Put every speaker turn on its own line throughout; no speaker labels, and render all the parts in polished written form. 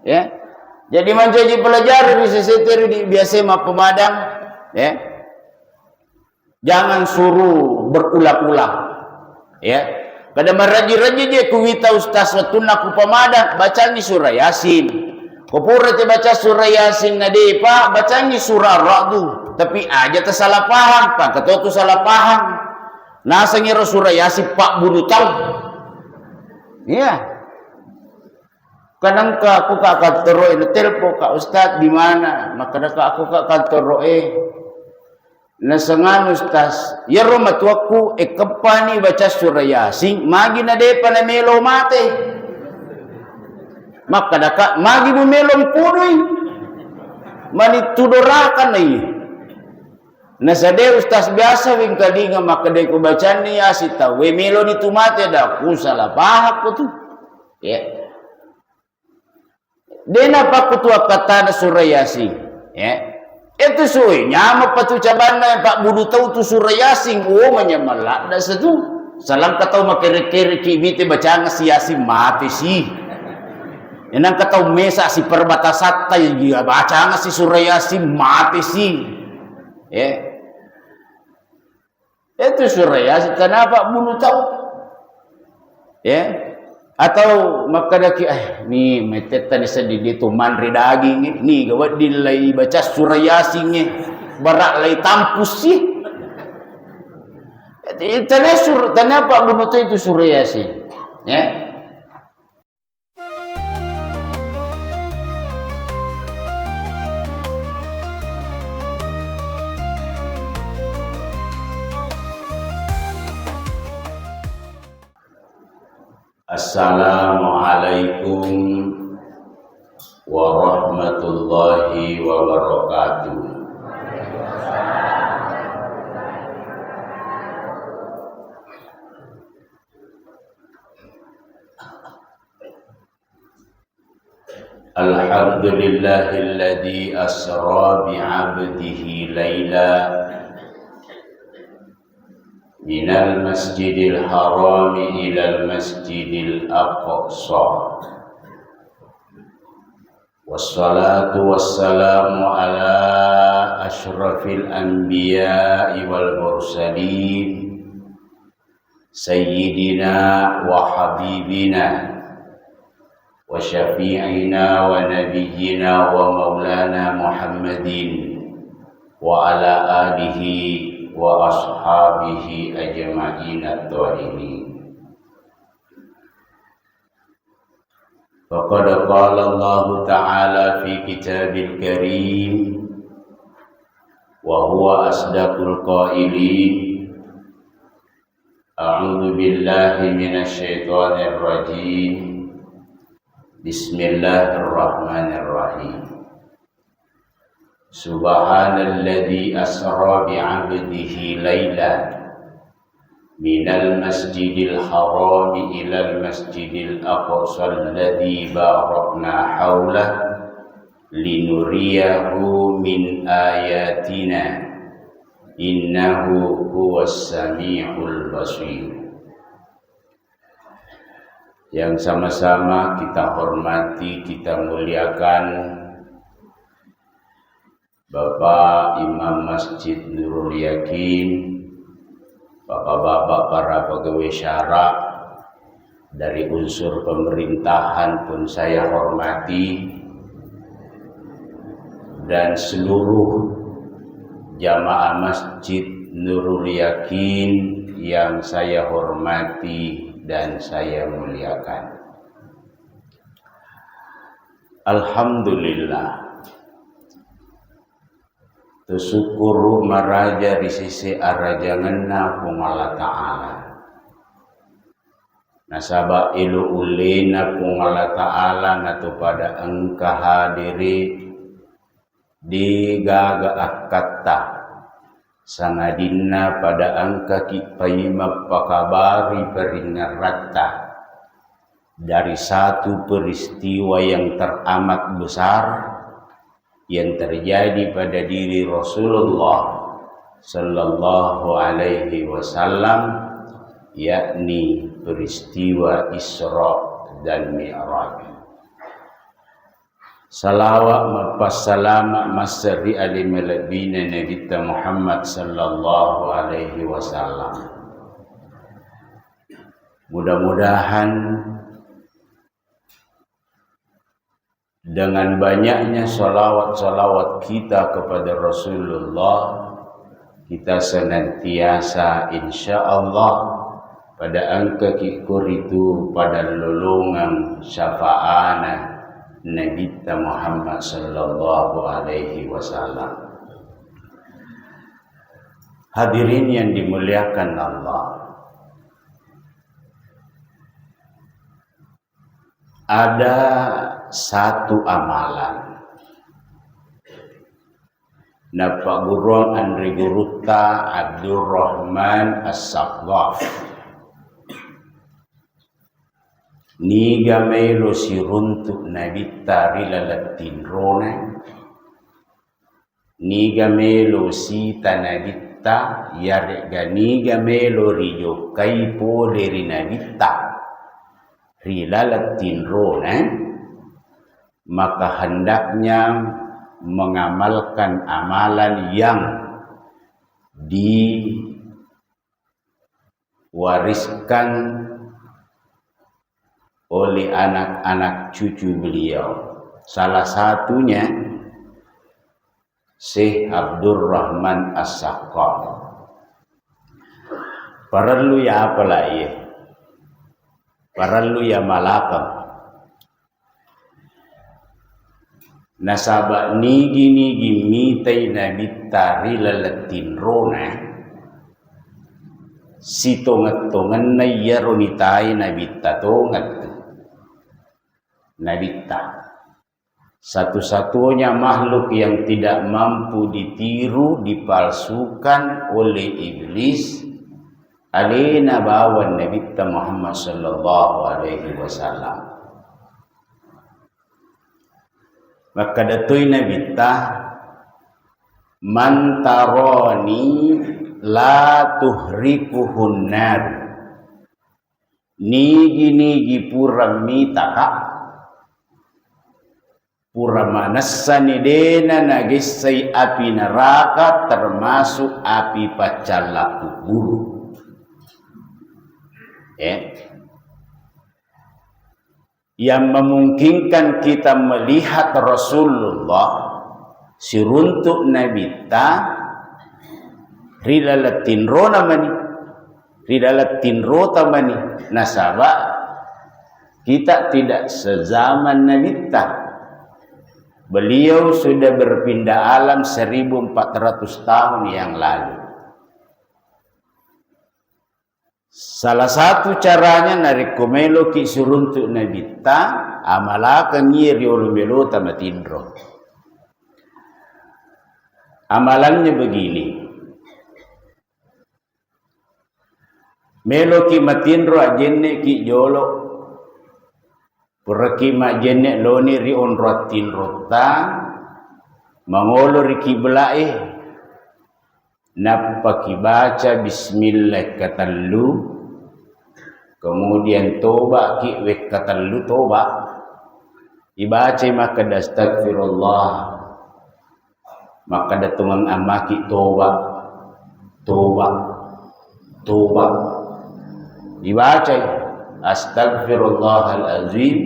Ya. Jadi menjadi pelajar di CCTV di biasa mah pemadam, ya. Jangan suruh berulang-ulang. Ya. Kada meraji-raji dia kuwita ustaz watuna ku pemadam baca ni surah Yasin. Kupura te baca surah Yasin nade Pak, baca ni surah Ra'd. Tapi aja tersalah paham, Pak. Kata tu salah paham. Nasa ngira surah Yasin Pak bunuh tahu. Iya. Kadang ka aku ka kantor telpo ka ustaz di mana? Maka aku ka kantor nasangan ustaz. Ya romatuaku ekapani baca surah Yasin, magi na de pa na melo mate. Maka daka magi bu melom punoy. Mani tudorakan na iya. Nasade ustaz biasa wing kadinga maka de ko baca ni Yasin ta. We melo ni tumate da ku salah paham ko tu. Ya. Dena pa kutua kata na surah Yasin. Ya. Itu suy nyama patu cabana Pak budu tahu tu surah Yasin. Oh menyamala da satu. Salam katau makere-kere kibite baca si Yasin mati sih. Enang katau mesa si perbatasan tay dia baca si surah Yasin mati sih. Ya. Itu surah Yasin kenapa budu tahu? Ya. Atau makadaki ni meteta ni sedih tu manri daging ni gawat dilai baca surah Yasin ni barak lai tampus sih. Kenapa bunuh itu surah Yasin? Ya. Assalamualaikum warahmatullahi wabarakatuh. Alhamdulillahilladzi asra bi'abdihi laila minal masjidil harami ilal masjidil aqsa. Wassalatu wassalamu ala ashrafil anbiya'i wal mursalin sayyidina wa habibina wa syafi'ina wa nabiyyina wa maulana Muhammadin wa ala alihi wa ashabihi ajma'in at-tahirin. Faqad qala Allah Ta'ala fi kitabil karim wa huwa asdaqul qailin. A'udzu billahi minasy syaithanir rajim. Bismillahirrahmanirrahim. Subhanalladzi asra bi'abdihi laila minal masjidil harami ilal masjidil aqsa alladzi barakna haulah linuriyahu min ayatina innahu huwas samiul basir. Yang sama-sama kita hormati, kita muliakan Bapak Imam Masjid Nurul Yakin, Bapak-bapak para pegawai syara dari unsur pemerintahan pun saya hormati, dan seluruh jamaah Masjid Nurul Yakin yang saya hormati dan saya muliakan. Alhamdulillah, tersyukur maraja di sisi arajanganna kung Allah Ta'ala. Nasaba ilu ulina kung Allah Ta'ala natu pada engka hadiri di gaga akata sangadina pada angka kipayima pakabari peringarata dari satu peristiwa yang teramat besar yang terjadi pada diri Rasulullah Sallallahu Alaihi Wasallam, yakni peristiwa Isra dan Mi'raj. Salawat mapassalama masri alimalabina Nabi Muhammad sallallahu alaihi wasallam. Mudah-mudahan dengan banyaknya salawat-salawat kita kepada Rasulullah, kita senantiasa insyaallah pada angka kikur itu pada lulungan syafaat Nabi Muhammad sallallahu alaihi wasallam. Hadirin yang dimuliakan Allah, ada satu amalan na paguruan Andri Guruta Abdurrahman As-Saqaf ni gamelo siruntuk nabita rilalatin rona ni gamelo sita nabita yarga ni gamelo rijo kaipo dari nabita rilalatin rona, maka hendaknya mengamalkan amalan yang diwariskan oleh anak-anak cucu beliau. Salah satunya Syekh Abdurrahman As-Saqaf. Perlu ya apalah ya? Perlu ya malakam. Nasabak nigi mitai nabi tari lalatin rona si tongat-tongan na yaronitai nabi tatongat nabita. Satu-satunya makhluk yang tidak mampu ditiru, dipalsukan oleh iblis alina bawan Nabi Muhammad sallallahu alaihi wasallam. Maka datoy Nabi man tarani la tuhrikuhun nar, nigi pura mitaka pura manasani dena nagisay api neraka termasuk api pacala kubur. Yang memungkinkan kita melihat Rasulullah siruntuk nabita rilalatin ro namani rilalatin ro tamani nasaba kita tidak sezaman nabita. Beliau sudah berpindah alam 1400 tahun yang lalu. Salah satu caranya narik kumelo ki suruntuk nabita amalakan nyiri olumelo tamatindro. Amalannya begini. Melo ki matindro ajenne ki jolo. Puraki majenne loni ri onrotin rota. Mangolo ri kiblae. Napa kibaca bismillah katallu, kemudian toba ki wek katallu toba, ibaca maka astagfirullah, maka datungang amaki toba, dibaca astagfirullahalazim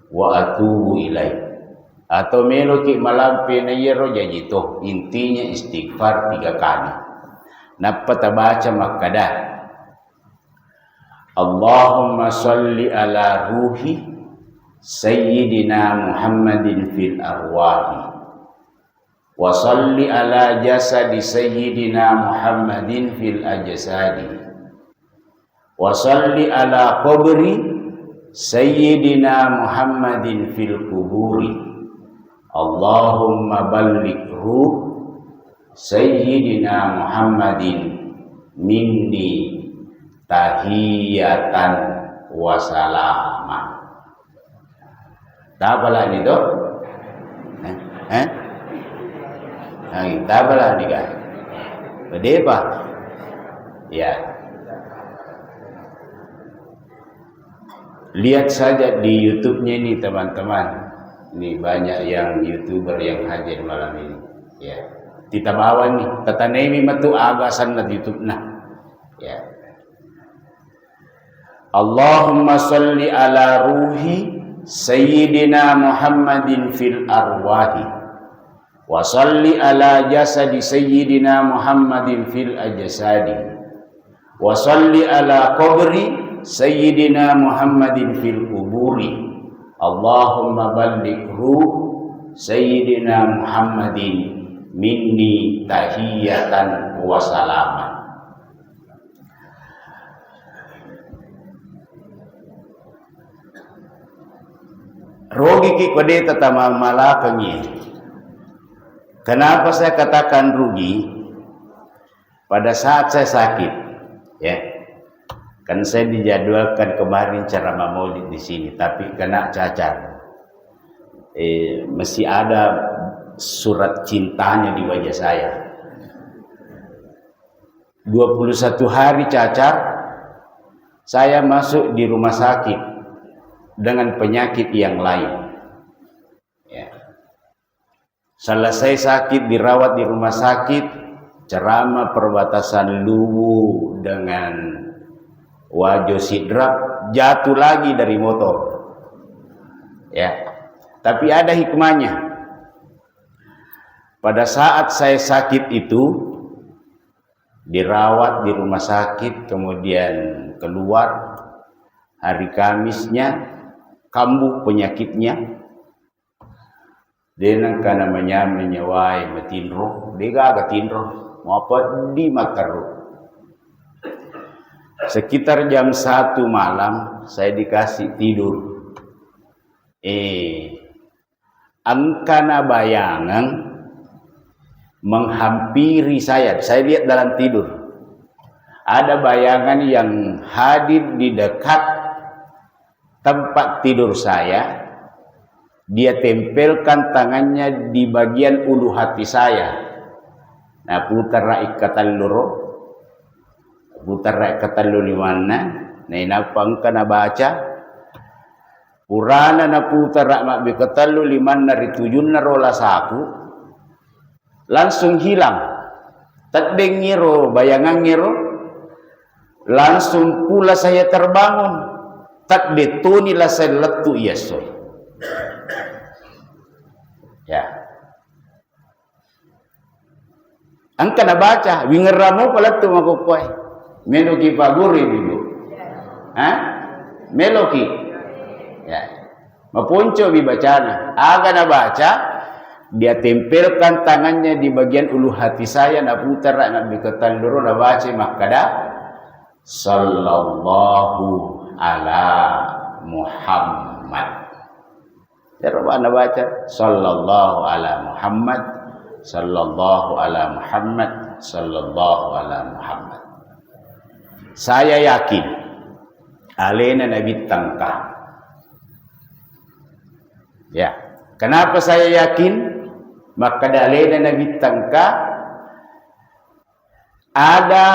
wa atubu ilaih. Atau melo ki malampi na yero jajito, intinya istighfar 3 kali. Napa tabaca makada Allahumma salli ala ruhi sayyidina Muhammadin fil arwahi wa salli ala jasadi sayyidina Muhammadin fil ajsadi wa salli ala qabri sayyidina Muhammadin fil kuburi. Allahumma balligh ruh sayyidina Muhammadin minni tahiyatan wa salaman. Tabalah itu? Tabalah ni kan? Bede apa? Ya. Lihat saja di YouTube-nya ini teman-teman. Ini banyak yang YouTuber yang hadir malam ini. Ya. Kita bawa nih, tata nemi matu agasan na YouTube nah. Ya. Allahumma salli ala ruhi Sayyidina Muhammadin fil arwahi wa salli ala jasadi Sayyidina Muhammadin fil ajsadi wa salli ala qabri Sayyidina Muhammadin fil kuburi. Allahumma ballighhu Sayyidina Muhammadin minni tahiyatan wa salaman. Rogi ki kode tatama malakangi. Kenapa saya katakan rugi? Pada saat saya sakit, ya, kan saya dijadwalkan kemarin ceramah maulid di sini, tapi kena cacar. Masih ada surat cintanya di wajah saya. 21 hari cacar, saya masuk di rumah sakit dengan penyakit yang lain. Ya. Selesai sakit, dirawat di rumah sakit, ceramah perbatasan Luwu dengan Wajo Sidrap, jatuh lagi dari motor. Ya. Tapi ada hikmahnya. Pada saat saya sakit itu, dirawat di rumah sakit, kemudian keluar hari Kamisnya, kambuh penyakitnya. Denang kana menyawai matinro, dega gatinro, maupun di makaru. Sekitar jam 1 malam saya dikasih tidur. Angkana bayangan menghampiri saya. Saya lihat dalam tidur. Ada bayangan yang hadir di dekat tempat tidur saya. Dia tempelkan tangannya di bagian ulu hati saya. Nah, putar ikatan loro. Putar ikatan loro di mana? Nah, inapang ka na baca. Purana na putar mak ikatan loro liman na ritujun na rola saku. Langsung hilang. Tadeng ngiro, bayangan ngiro. Langsung pula saya terbangun. Tak detunilah saya letu iasoy. Ya. Angka na baca, wingeramu pala tu makukuay. Meloki paguri dulu. Hah? Meloki. Ya. Mapunco bibacana. Aga na baca, dia tempelkan tangannya di bagian ulu hati saya, na putar na bikatan loro na baca makada sallallahu ala Muhammad. Coba anda baca sallallahu ala Muhammad, sallallahu ala Muhammad, sallallahu ala Muhammad. Saya yakin alena Nabi tangka. Ya, kenapa saya yakin? Maka alena Nabi tangka. Ada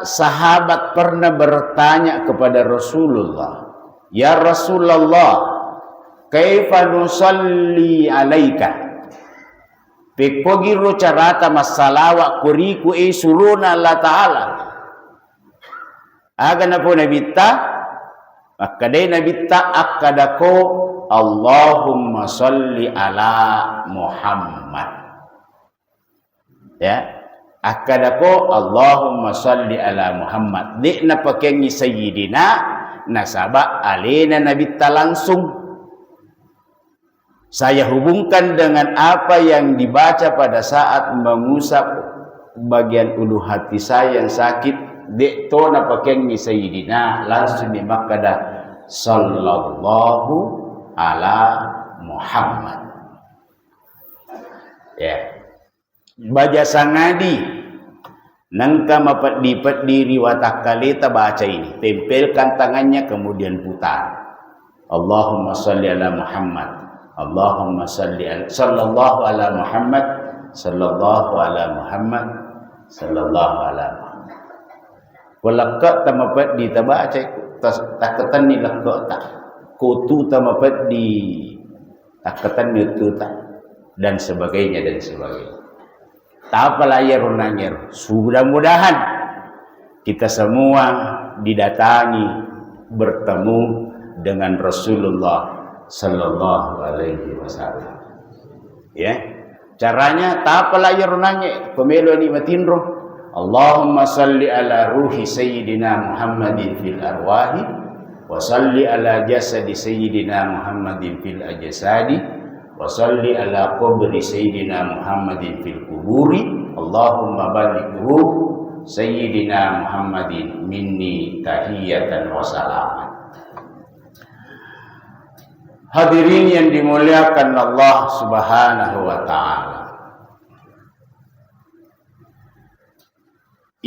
sahabat pernah bertanya kepada Rasulullah, "Ya Rasulullah, kaifa nusalli alaika?" Pekogiro carata masalawa kuriku suruna Allah Ta'ala. Aga na po nabita, akaday nabita akadako, Allahumma salli ala Muhammad. Ya. Akadako Allahumma salli ala Muhammad. Di na pakengi sayyidina nasaba alena nabita langsung. Saya hubungkan dengan apa yang dibaca pada saat mengusap bagian ulu hati saya yang sakit. Di to na pakengi sayyidina langsung di makada sallallahu ala Muhammad. Ya. Baja sangadi nangka mapat diri watak kalita baca ini, tempelkan tangannya kemudian putar. Allahumma salli ala Muhammad, Allahumma salli ala sallallahu ala Muhammad, sallallahu ala Muhammad, sallallahu ala Muhammad. Walakka tamapat di tabaca takatan ni lakka tak kutu tamapat di takatan yututa dan sebagainya dan sebagainya. Tapalayar nanyar. Mudah-mudahan kita semua didatangi bertemu dengan Rasulullah sallallahu alaihi wasallam. Ya. Caranya tapalayar nanya pemelo ni matinro. Allahumma salli ala ruhi sayyidina Muhammadin fil arwahi wa salli ala jasadi sayyidina Muhammadin fil ajsadi wa salli ala qabri sayyidina Muhammadin fil kuburi. Allahumma baligh ruh sayyidina Muhammadin minni tahiyatan wa salaman. Hadirin yang dimuliakan Allah Subhanahu wa taala.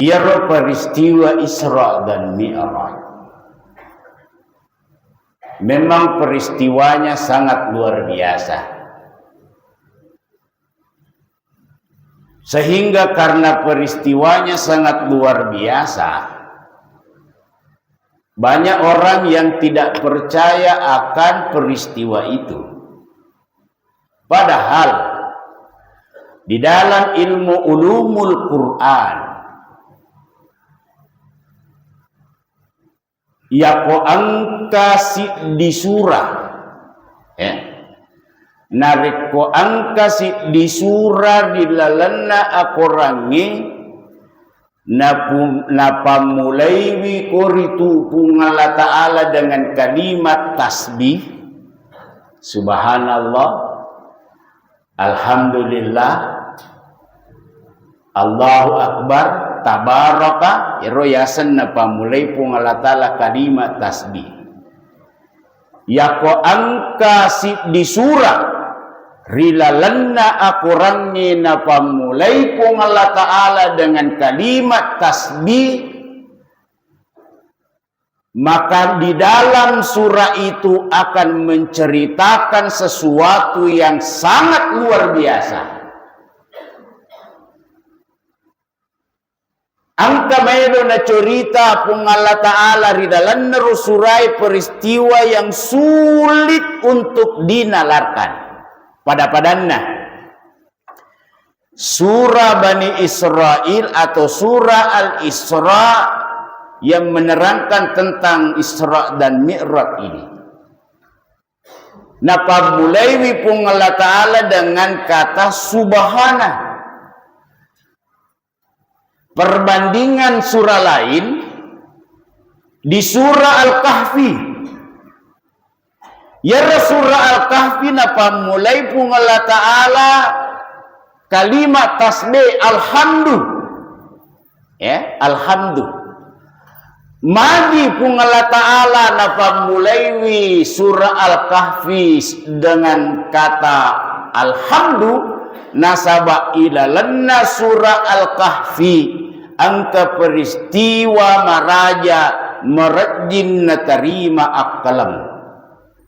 Ia peristiwa Isra dan Mi'raj. Memang peristiwanya sangat luar biasa. Sehingga karena peristiwanya sangat luar biasa, banyak orang yang tidak percaya akan peristiwa itu. Padahal di dalam ilmu ulumul Quran, yako angka si di surah, ya. Nariko angka si di surah di lalana akorangi napamulai wikoritu pungala ta'ala dengan kalimat tasbih, subhanallah, alhamdulillah, Allahu akbar, tabaraka, iroyasan napamulai pungala ta'ala kalimat tasbih. Yako angka si di surah rilalanna akurangi napamulai pung Allah Ta'ala dengan kalimat tasbih, maka di dalam surah itu akan menceritakan sesuatu yang sangat luar biasa. Angka mayro na cerita pung Allah Ta'ala ridalanna rusurai peristiwa yang sulit untuk dinalarkan. Pada-padanna surah Bani Israel atau surah Al-Isra yang menerangkan tentang Isra dan Mi'raj ini. Napamulai pung Allah Ta'ala dengan kata subhana. Perbandingan surah lain di surah Al-Kahfi. Ya surah Al-Kahfi napamulai pung Allah Ta'ala kalimat tasbih alhamdu. Ya, alhamdu. Magi pung Allah Ta'ala napamulai surah Al-Kahfi dengan kata alhamdu nasaba ilalanna surah Al-Kahfi angka peristiwa maraja merajin natarima akalam.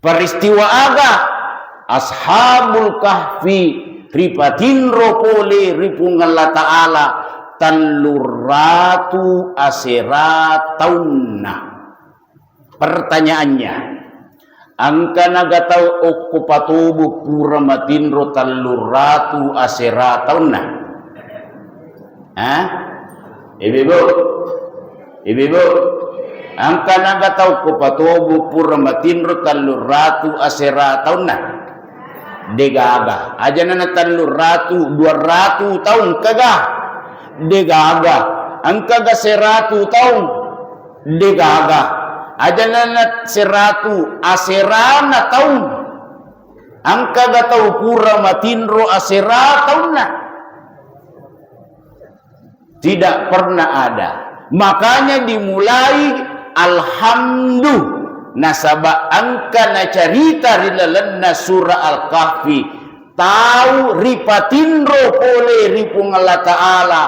Peristiwa aga ashabul kahfi ripatinro pole ripung Allah Ta'ala tanluratu aserataunna. Pertanyaannya, angka nagatau okupatubu pura matinro tanluratu aserataunna. Hah? Ibu-ibu, angka naga tau ko patubu pura matinro taluratu asera tahun na degaga aja na taluratu 200 tahun kaga degaga angka ga 100 tahun degaga aja na 100 asera na tahun angka ga tau pura matinro asera tahun na tidak pernah ada. Makanya dimulai alhamdu nasaba angka na carita rilalanna surah Al-Kahfi tahu ripatinro pole ripung Allah Ta'ala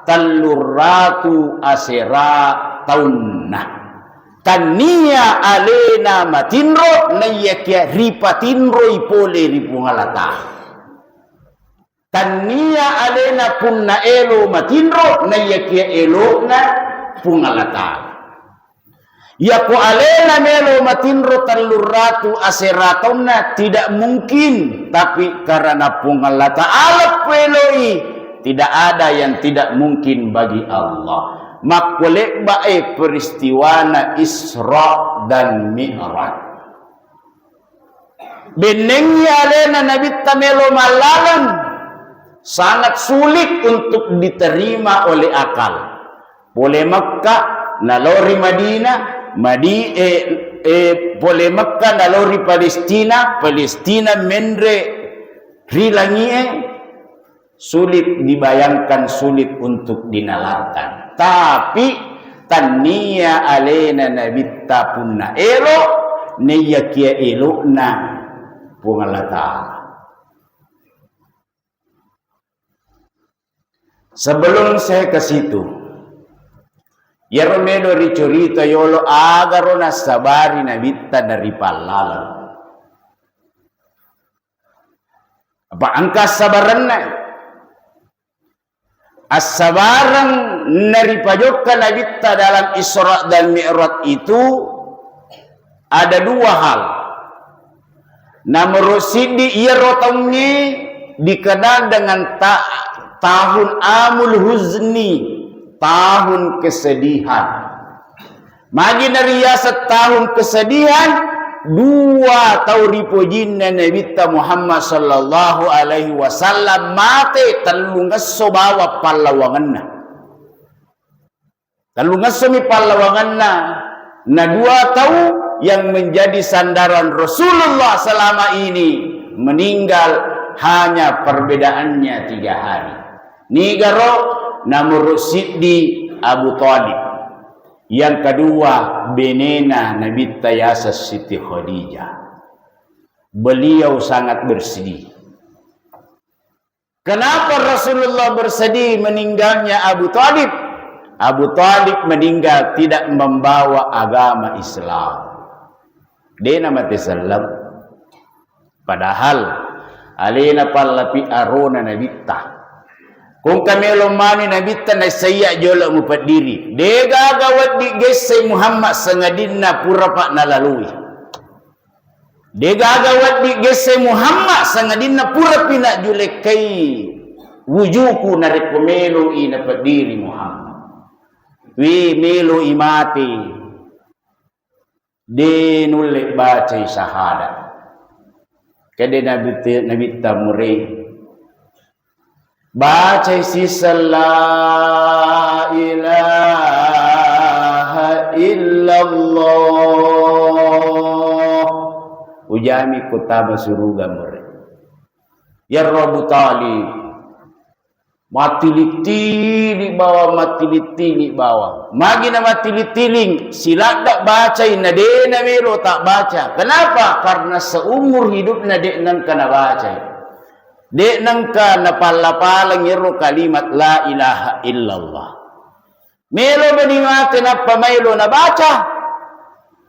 taluratu asera taunna kania alena matinro nayakia ripatinro ipole ripung Allah Ta'ala kania alena punna elo matinro nayakia elo na pung Allah Ta'ala. Ya ko alena melo matinro taluratu aseratonna tidak mungkin, tapi karena pun Allah Ta'ala peloi tidak ada yang tidak mungkin bagi Allah. Makulek bae peristiwana Isra dan Mi'raj. Benengnya alena Nabi Tamelo malalan sangat sulit untuk diterima oleh akal. Boleh Makkah nalori Madinah, boleh Makkah nalori Palestina, Palestina mendre rilangie, sulit dibayangkan, sulit untuk dinalarkan. Tapi tania alena Nabi Tapunna elo neya kia elo na pungalata. Sebelum saya ke situ, Yeromedo ricorita yolo agaro na sabari na bitta dari palalan. Apa angkas sabaran na? As-sabaran nari pajokka na bitta dalam Isra dan Mi'raj itu ada dua hal. Nomor sidi Yerotomni dikenal dengan tahun Amul Huzni, tahun kesedihan. Magi nariyasa tahun kesedihan, dua tauripo jinna Nabi Muhammad sallallahu alaihi wasallam mate talungasso bawa pallawanganna. Talungasso mi pallawanganna na dua tahu yang menjadi sandaran Rasulullah selama ini meninggal hanya perbedaannya 3 hari. Nigaro nomor Siddi Abu Thalib. Yang kedua benena Nabi Tayasa Siti Khadijah. Beliau sangat bersedih. Kenapa Rasulullah bersedih meninggalnya Abu Thalib? Abu Thalib meninggal tidak membawa agama Islam. Dia nama Islam. Padahal alena pallapi arona Nabitta. Kung kami lomani Nabitta na saya jola mupat diri. Dega gawat di gesay Muhammad sangadinna pura pak nalalui. Dega gawat di gesay Muhammad sangadinna pura pinak julekai wujuku na rekomelo ina pat diri Muhammad. Wi melo imati. Dia nulis baca syahadat. Kade Nabi Tamuri baca sisa la ilaha illallah. Ujami kutaba suruga muri. Ya Abu Talib mati litili bawa, mati litili bawa. Magi na mati litiling sila tak baca na de na melo tak baca. Kenapa? Karena seumur hidup na de nang kana baca. De nang ka na palapalang yero kalimat la ilaha illallah. Melo baninga kenapa melo na baca?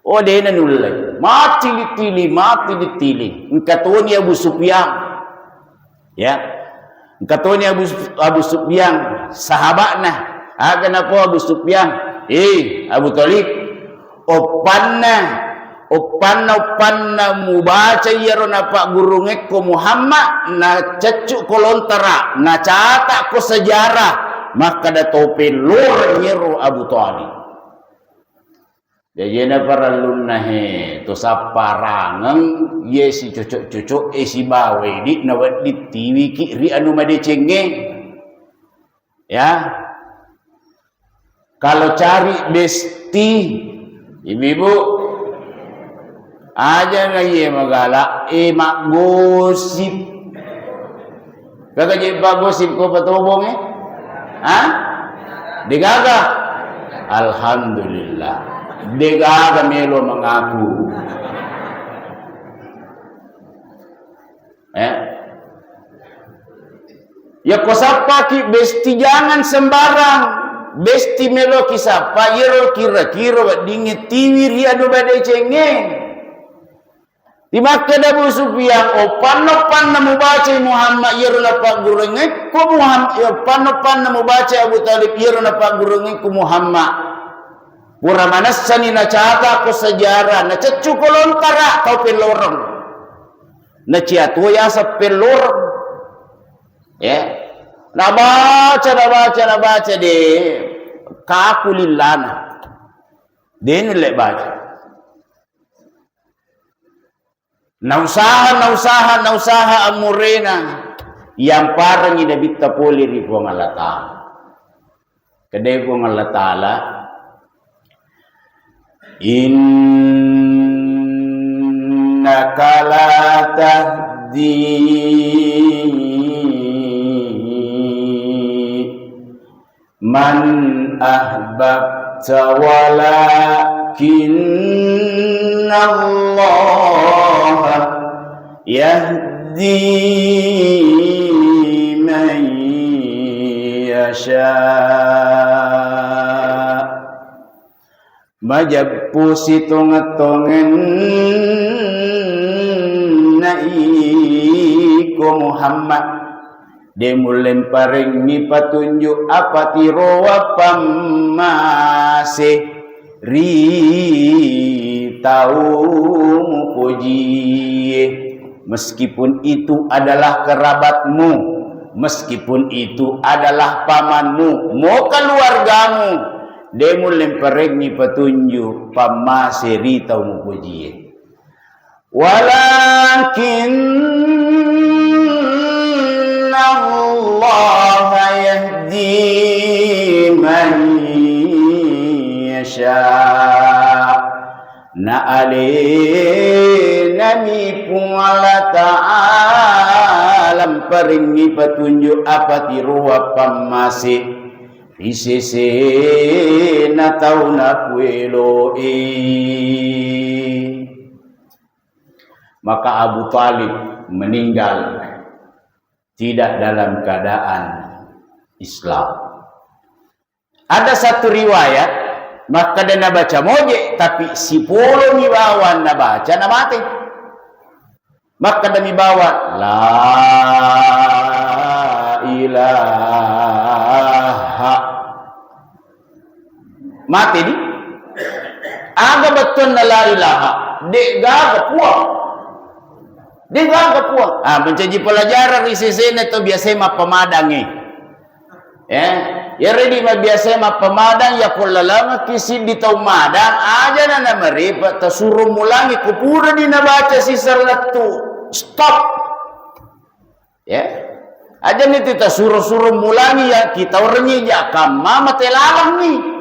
O de na nulay. Mati litili, mati litili. Katoni Abu Sufyan. Ya. Katanya Abu Sufyan sahabatna agana po Abu Sufyan Abu Thalib opanna mubaca yaro na pak gurungek ko Muhammad na cecuk ko lontara na catak ko sejarah maka da tope lor yaro Abu Thalib. Jadi na para lunna he to saparangang ye si cucuk-cucuk si bawe di nawat di TV ki ri anu made cenge. Ya. Kalau cari besti ibu-ibu aja na ye magala mak gosip. Kagak jadi gosip ko patobong Digaga. Alhamdulillah. Dega melo mengaku. Ya kosapa ki besti jangan sembarang. Besti melo kisapa yero kira-kira dingin tiwi riadu badai cengeng. Di Makkah Abu Sufyan opan namu baca Muhammad yero napa gurengek ku Muhammad opan namu baca Abu Talib yero napa gurengek ku Muhammad. Pura manasani na cata ko sejarah, na cecu ko lontara kau pelorong. Na ciatu ya sa pelorong. Ya. Nabaca de kakulilana. Din le baca. Nausaha amurena yang parang inabita poli ripo ngalata. Kedai po ngalatala innaka la tahdi man ahbabta walakinna Allah yahdi man yasha. Majappu sitongatongen naiko Muhammad demulem paringi patunjuk apa tiro pamase ri tau mupuji meskipun itu adalah kerabatmu, meskipun itu adalah pamanmu, mau keluargamu. Demu lempareng petunjuk pamaseri tau mupuji. Walakin Allah yahdi man yasha. Na ale nami puala ta'alam paringi petunjuk apa tiruwa pamase isese na tau na puelo Maka Abu Talib meninggal tidak dalam keadaan Islam. Ada satu riwayat maka dia baca moje tapi si polo mi bawa na baca na mati. Maka dia bawa la ilaha mati di aga betul na la ilaha dek gaga puang dek gaga puang mencaji pelajaran risisene to biasa ma pemadang ya ready ma biasa ma pemadang ya kulalanga kisi di tau madang aja na meripa ta suruh mulangi kupura di na baca sisar latu stop ya aja nih kita suruh mulangi ya kita orangnya ya mama telalang nih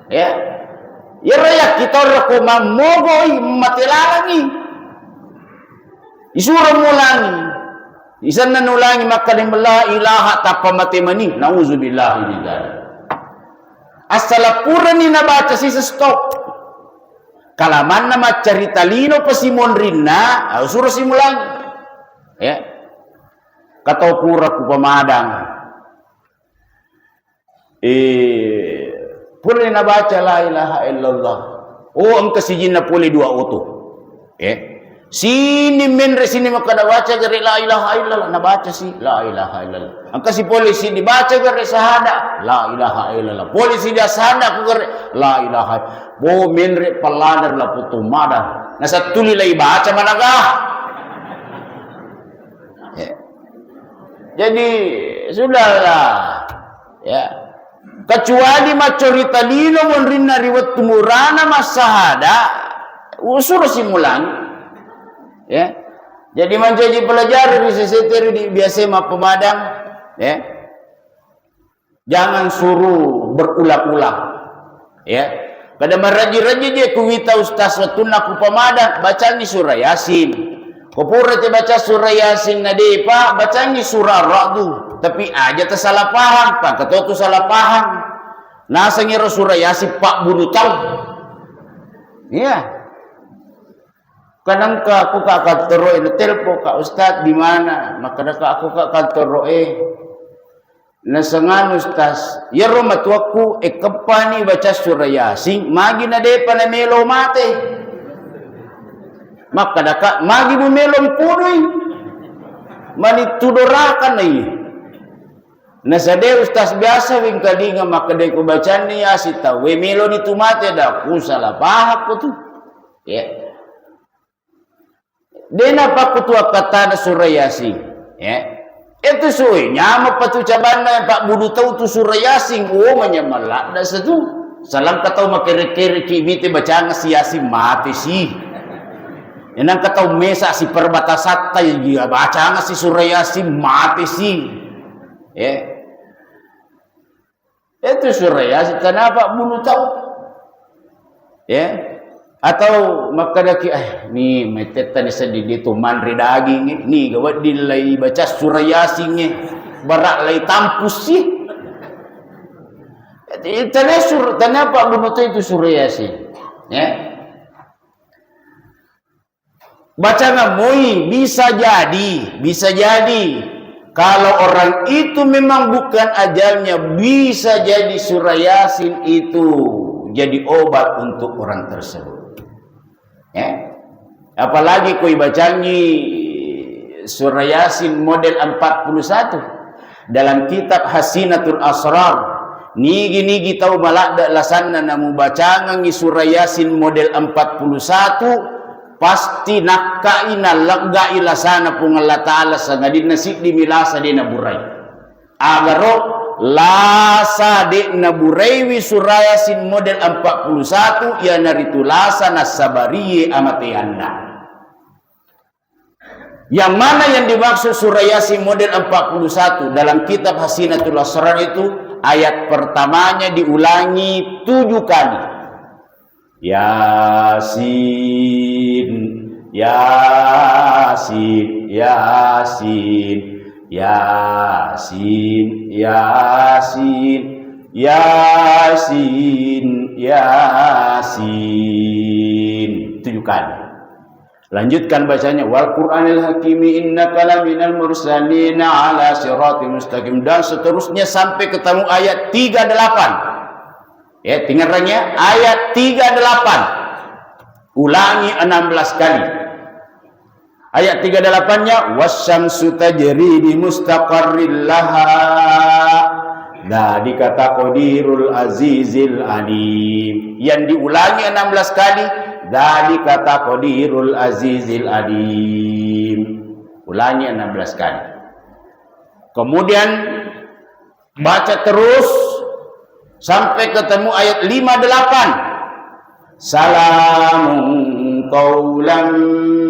ya raya kita orang kumamogoi matelalang nih disuruh mulangi isan nulangi maka di la ilaha tapa mati mani nauzubillah ini dari asal pura nih nabaca si stop kalaman nama cerita lino pasimon rinna suruh si mulangi ya katau pura ku pemadang pura na baca la ilaha illallah engka sijinna puli dua utuh sini menre sini maka da baca gari la ilaha illallah na baca si la ilaha illallah engka si polisi dibaca gari sahada la ilaha illallah polisi dia sahada ku gari la ilaha bo menre paladar la putu madang na satuli lai baca managah. Jadi sudahlah ya kecuali macorita lino monrina riwat tumurana masahada usur simulan ya jadi menjadi pelajar di seseteri di biasa ma pemadang ya jangan suruh berulang-ulang ya pada meraji-raji dia kuwita ustaz watuna ku pemadang baca ni surah Yasin. Kupura te baca surah Yasin na di pa baca ni surah Ra'du tapi aja tersalah paham pak ketua tu salah paham nasa ngira surah Yasin pak bunuh tahu iya kadang ka aku ka kantor telpo ka ustaz di mana maka ka aku ka kantor nasangan ustaz ya rumah tuaku kepani baca surah Yasin magi na de pa na melo mate maka daka magi bumelong punoi mani tudorakan nih Nasade ustaz biasa wing kalinga makadai ko bacaan ni Yasin ta we melo ni tumate da ku salah pahak ko tu ya dena pa ko tu kata na surah Yasin ya itu suwe nyama patu cabana pak budu tahu tu surah Yasin manyamalak da satu salam katau makere-kere kibite bacaan si Yasin mati sih enang katau mesa si perbatasan tay dia bacaan si surah Yasin mati sih ya itu surah Yasin kenapa bunuh tahu ya atau makadaki ni meteta ni sedih itu manri daging ni gawat dilai baca surah Yasin ni barak lai tampus sih kenapa bunuh tahu itu surah Yasin ya baca ngamui bisa jadi kalau orang itu memang bukan ajalnya, bisa jadi surah Yasin itu jadi obat untuk orang tersebut. Ya. Apalagi koi bacangi surah Yasin model 41 dalam kitab Hasinatul Asrar. Nigi tahu malak dak lasanna namu bacangan surah Yasin model 41 pasti nakkaina lagga ilasana pung Allah Ta'ala sangadin nasib di milasa di naburai agaro lasa di naburai wi surah Yasin model 41 ya naritulasa nasabariye amati anda yang mana yang dimaksud surah Yasin model 41 dalam kitab Hasinatul Asrar itu ayat pertamanya diulangi 7 kali Yasin, Yasin, Yasin, Yasin, Yasin, Yasin, Yasin. 7 kali. Lanjutkan bacanya wal Qur'anil Hakimi innaka laminal mursalina ala siratim mustaqim dan seterusnya sampai ketemu ayat 38. Ya, dengarannya ayat 38. Ulangi 16 kali. Ayat 38-nya wasyamsu tajri bi mustaqarril laha. Nah, dikata qadirul azizil alim. Yang diulangi 16 kali, dari kata qadirul azizil alim. Ulangi 16 kali. Kemudian baca terus sampai ketemu ayat 58. Salamun qaulan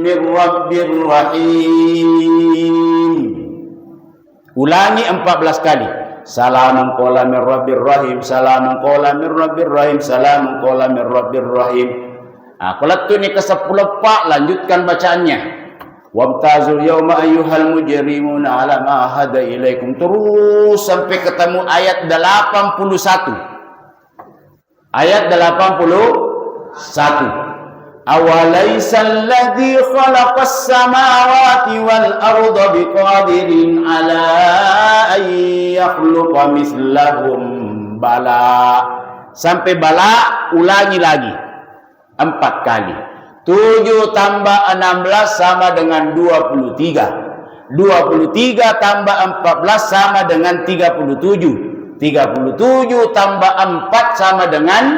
mir rabbir rahim. Ulangi 14 kali. Salamun qaulan mir rabbir rahim, salamun qaulan mir rabbir rahim, salamun qaulan mir rabbir rahim. Nah, kalau tu ni ke-10 pak, lanjutkan bacaannya. Wamtazul yawma ayyuhal mujrimuna ala ma hada ilaikum. Terus sampai ketemu ayat 81. Ayat 81. Awalaisal ladzi khalaqas samawati wal arda biqadirin ala an yakhluqa mislahum bala. Sampai bala ulangi lagi 4 kali. 7 tambah 16 sama dengan 23. 23 tambah 14 sama dengan 37. 37 tambah 4 sama dengan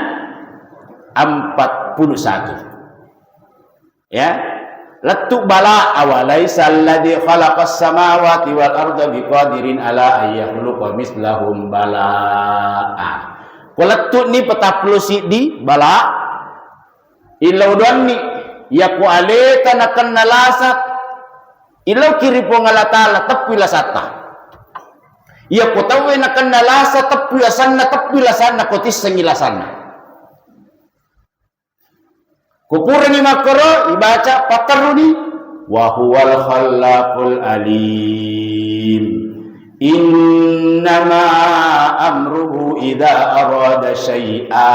41. Ya. Letuk bala awalaisal ladzi khalaqas samawati wal arda biqadirin ala an yakhluqa mislahum bala. Letuk ni peta pelusi di bala ilau doni yaku aleta nakan nalasat ilau kiri po ngalatala tapi lasata yaku tawe nakan nalasa tapi lasanna kotis sengilasanna kupurani makro ibaca pataruni wa huwal khallaqul alim innama amruhu idza arada syai'a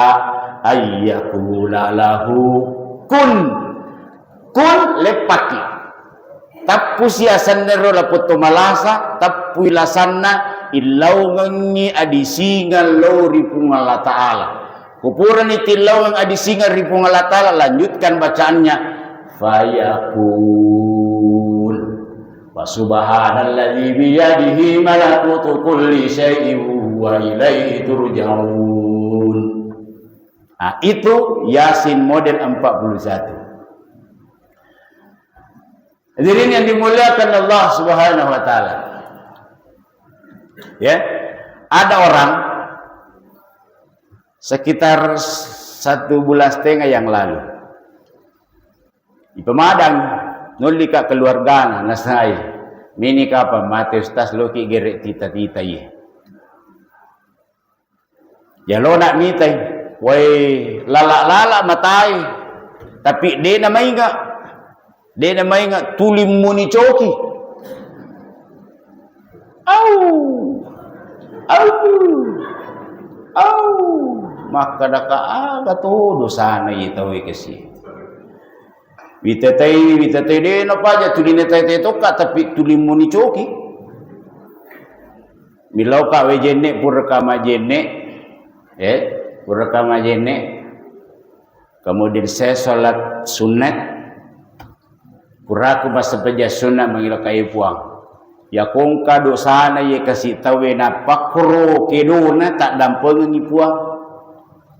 ayyakula lahu kun lepati tapu siasan nero laputo malasa tapu ilasanna illau ngangi adisingan lori pungala ta'ala kupuran itilau ng adisingan ripungala ta'ala. Lanjutkan bacaannya fayakul Wa subhanalladzi biyadihi malakutu kulli syai'in wa ilaihi turja'un. Nah, itu Yasin model 41. Hadirin yang dimuliakan Allah Subhanahu wa taala. Ya. Ada orang sekitar 1,5 bulan yang lalu di Pemadang nuli ka keluarga nasai mini kapa mate ustaz loki gerek tita-tita ye. Ya lo nak mitai, woi lala matai, tapi dia namanya tulim muni coki. Maka daka aga todo sana itaw kasi. Witatay de no paja tulinetay to ka tapi tulim muni coki. Milaw ka wejene pura majene. Pura majene. Kemudian saya salat sunat. Pura aku masa peja sunat mengira kayu puang. Ya kong kado sana ye kasih tahu na pakro kedona tak dampengen ni puang.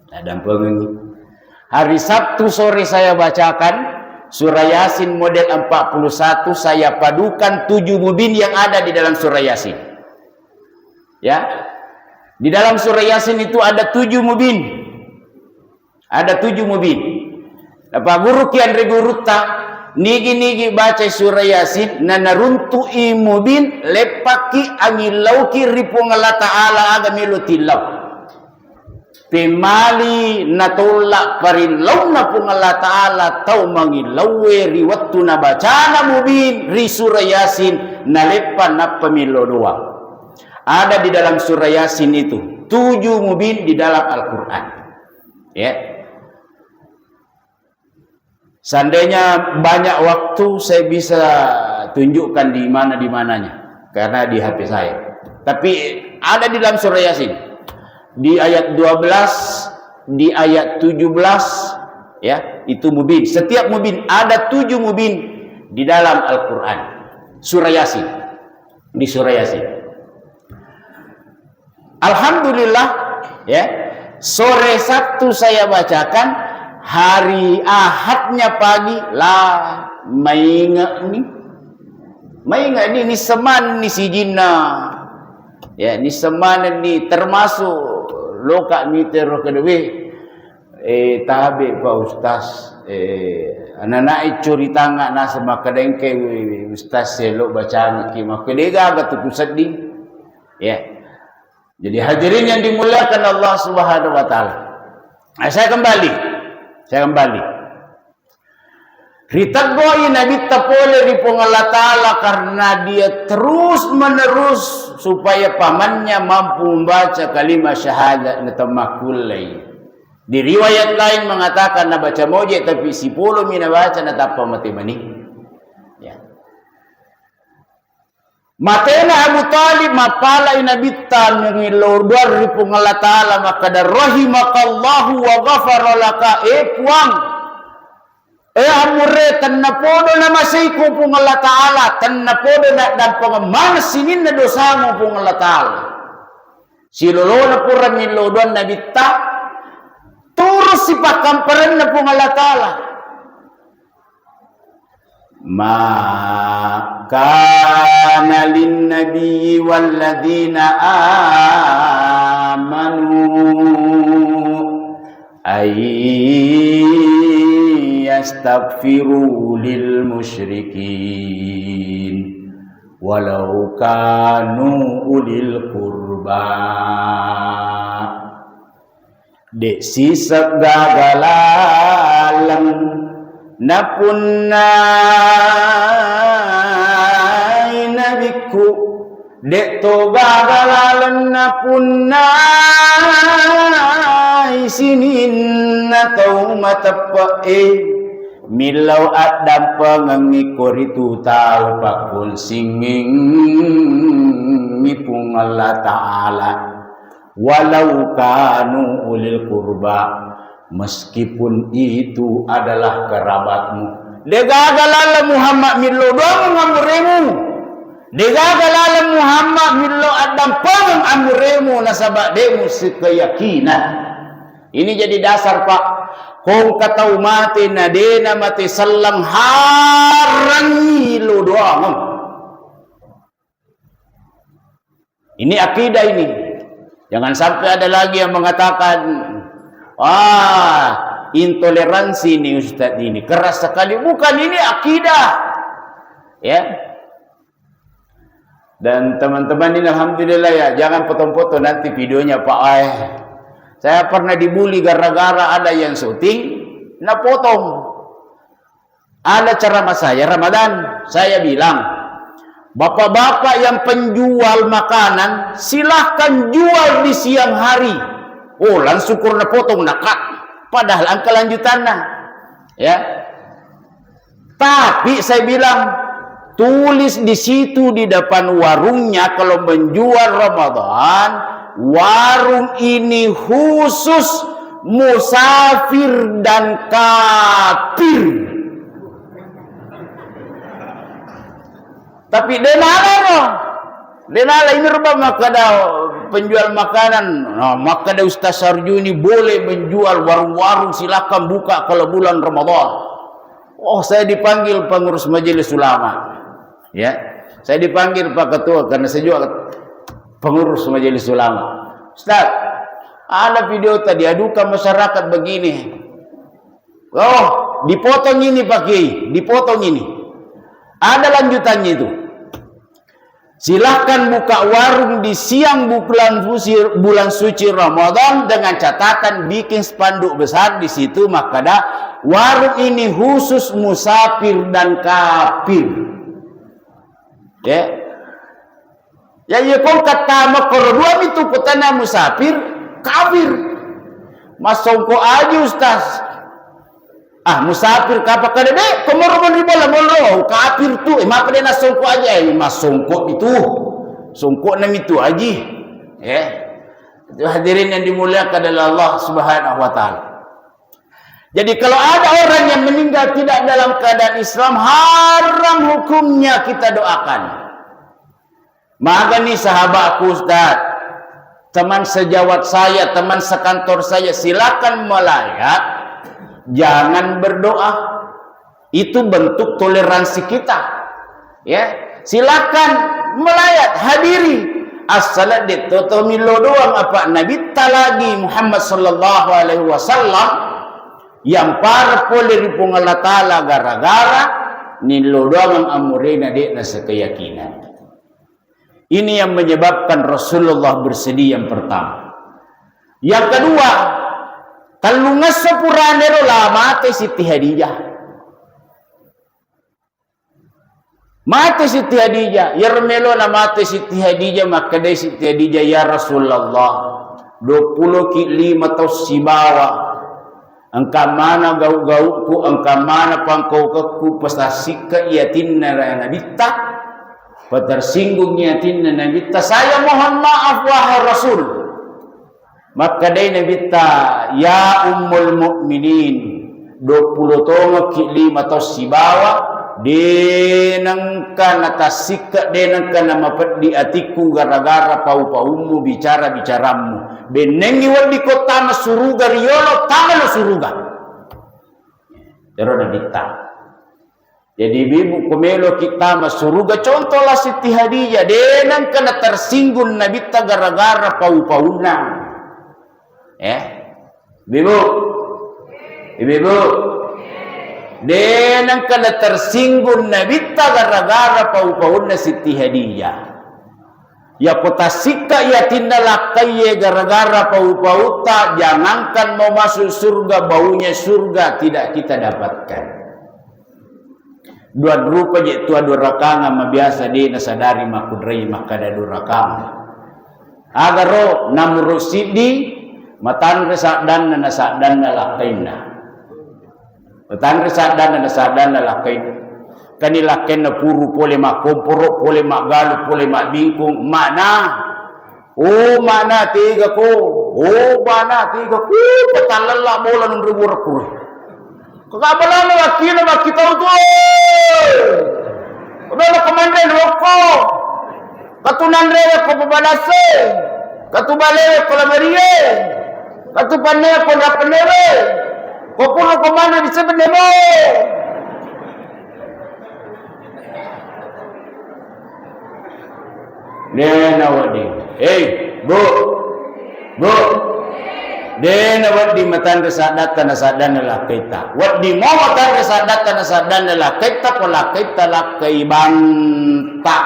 Tak dampengen. Hari Sabtu sore saya bacakan surah Yasin model 41, saya padukan 7 mubin yang ada di dalam surah Yasin. Ya. Di dalam surah Yasin itu ada 7 mubin. Ada 7 mubin. Apa guru kian reguruta nigi baca surah Yasin na naruntu imubin lepaki angilauki ripong Allah Ta'ala agamilu tilaw pemali natulak parilaw na pong Allah Ta'ala tau mangilawe riwatu na bacana mubin ri surah Yasin na lepa na pamilo doang. Ada di dalam surah Yasin itu 7 mubin di dalam Al-Quran. Ya. Seandainya banyak waktu saya bisa tunjukkan di mananya karena di HP saya. Tapi ada di dalam surah Yasin. Di ayat 12, di ayat 17 ya, itu mubin. Setiap mubin ada 7 mubin di dalam Al-Qur'an. Surah Yasin. Di surah Yasin. Alhamdulillah ya. Sore Sabtu saya bacakan. Hari Ahadnya pagi lah mainga ni seman ni si jinna ya ni seman ni termasuk loka mitero kedue tabe Pak Ustaz anak-anak cerita ngak nasa makadengke Ustaz selo bacaan ki makadega gatu sedih ya. Jadi hadirin yang dimuliakan Allah Subhanahu wa taala. Saya kembali. Ritagoi Nabi tapole di Allah Ta'ala karena dia terus menerus supaya pamannya mampu membaca kalimat syahadat natamakkulai. Di riwayat lain mengatakan na baca moje tapi si polo mina baca na tapa mati mani. Ya. Matena Abu Talib mapalay na bitan ng ilordar ri pong Allah Ta'ala makada rahimakallahu wa ghafara laka puang amure tan na podo na masiko pong Allah Ta'ala tan na podo na dan pangamasinin na dosa mo pong Allah Ta'ala silolo na pura nilodon na bitta turus si pakamparan na pong Allah Ta'ala kana lin nabi walladzina amanu ay yastaghfiru lil musyrikin walau kanu ulil qurba de sisa gagalan napunay nabiku dek to gagalan napunay sinin na tau matapae milaw at dampang ang ikoritu tao pakul singing ipung Allah Ta'ala walau kanu ulil kurba meskipun itu adalah kerabatmu. Degagalan Muhammad milodong ngamuremu. Digagalalan Muhammad millo adam pang amuremu nasabak demu keyakinan. Ini jadi dasar Pak. Kung katau mati na dena mati salang harangi lo doang. Ini akidah ini. Jangan sampai ada lagi yang mengatakan, intoleransi nih Ustadz ini keras sekali. Bukan, ini akidah. Ya. Dan teman-teman ini alhamdulillah ya, jangan potong-potong nanti videonya Pak. Saya pernah dibully gara-gara ada yang syuting, nah potong. Ada ceramah saya Ramadan, saya bilang, bapak-bapak yang penjual makanan, silahkan jual di siang hari. Oh, langsung kurna potong nakat. Padahal angka lanjutannya, ya. Tapi saya bilang, tulis di situ di depan warungnya kalau menjual Ramadan, warung ini khusus musafir dan kafir. Tapi denala ini rubah maka dah penjual makanan. Nah, maka dah Ustaz Sarjuni boleh menjual warung-warung, silakan buka kalau bulan Ramadan. Oh, saya dipanggil pengurus majelis ulama. Ya, saya dipanggil Pak Ketua karena saya juga pengurus majelis ulama. Ustaz, ada video tadi adukan masyarakat begini. Oh, dipotong ini Pak Kiai, dipotong ini. Ada lanjutannya itu. Silahkan buka warung di siang bulan suci Ramadan dengan catatan bikin spanduk besar di situ, maka dah warung ini khusus musafir dan kafir. Ya, ya kau kata makor dua itu kutana musafir kafir. Masongko aja Ustaz. Musafir kapa kada deh, komor ribola molo kafir tu. Mapa dia nasongko aja, masongko itu. Songko nam itu aja. Ya. Hadirin yang dimuliakan oleh Allah Subhanahu wa taala. Jadi kalau ada orang yang meninggal tidak dalam keadaan Islam, haram hukumnya kita doakan. Maka nih sahabatku Ustaz, teman sejawat saya, teman sekantor saya, silakan melayat, jangan berdoa. Itu bentuk toleransi kita. Ya, silakan melayat, hadiri. As-salat ditotomilo doang apa Nabi talagi Muhammad sallallahu alaihi wasallam yang par boleh dipung Allah Ta'ala gara-gara nilo doang amurena dekna sekeyakinan. Ini yang menyebabkan Rasulullah bersedih yang pertama. Yang kedua, kalau ngasapurane lah mati Siti Hadijah. Mati Siti Hadijah, yarmelo na mati Siti Hadijah, maka dai Siti Hadijah ya Rasulullah 25 tahun si bawa. Engkau mana gau-gauku, engkau mana pangkau-kauku, pastasika iatin na nabita, patersinggung iatin na nabita, saya mohon maaf wahai Rasul. Maka day nabita, ya ummul mu'minin, 20 tonga ki 5 tahun si bawa, denangka natasika, denangka namapat di atiku gara-gara pau-paumu bicara-bicaramu. Benengi wadi kota suruga riolo tangan suruga. Dero nabita. Jadi bibu kumelo kita masuruga contohlah Siti Hadijah denang kena tersinggung nabita gara-gara pau-pauna. Bibu. Ibu. Denang kena tersinggung nabita gara-gara pau-pauna Siti Hadijah. Ya potasika ya tindalakai gara-gara pau-pauta, jangankan mau masuk surga, baunya surga tidak kita dapatkan. Dua rupa je tua durakanga mabiasa di nasadari makudrai makada durakanga. Agaro namurusidi matan resadan na nasadan na lakaina. Matan resadan na nasadan na lakaina. Kanilaken na puro pole makomporo, pole magalu, pole mabingkong, mana? Oh, mana tiga ko? Oh, mana tiga ko? Patalala bola ng reward ko. Kakabala na makina makita ito. Udah komandan rokok. Katunan rewe ko pabalase. Katubalewe ko lamarie. Katupanewe ko rapanewe. Kopuro komanda di sebenemo. Dena wadi. Bu. Dena wadi matan kesadatan sadana kita. Wadi mau matan kesadatan sadana kita pola kita lakai banta.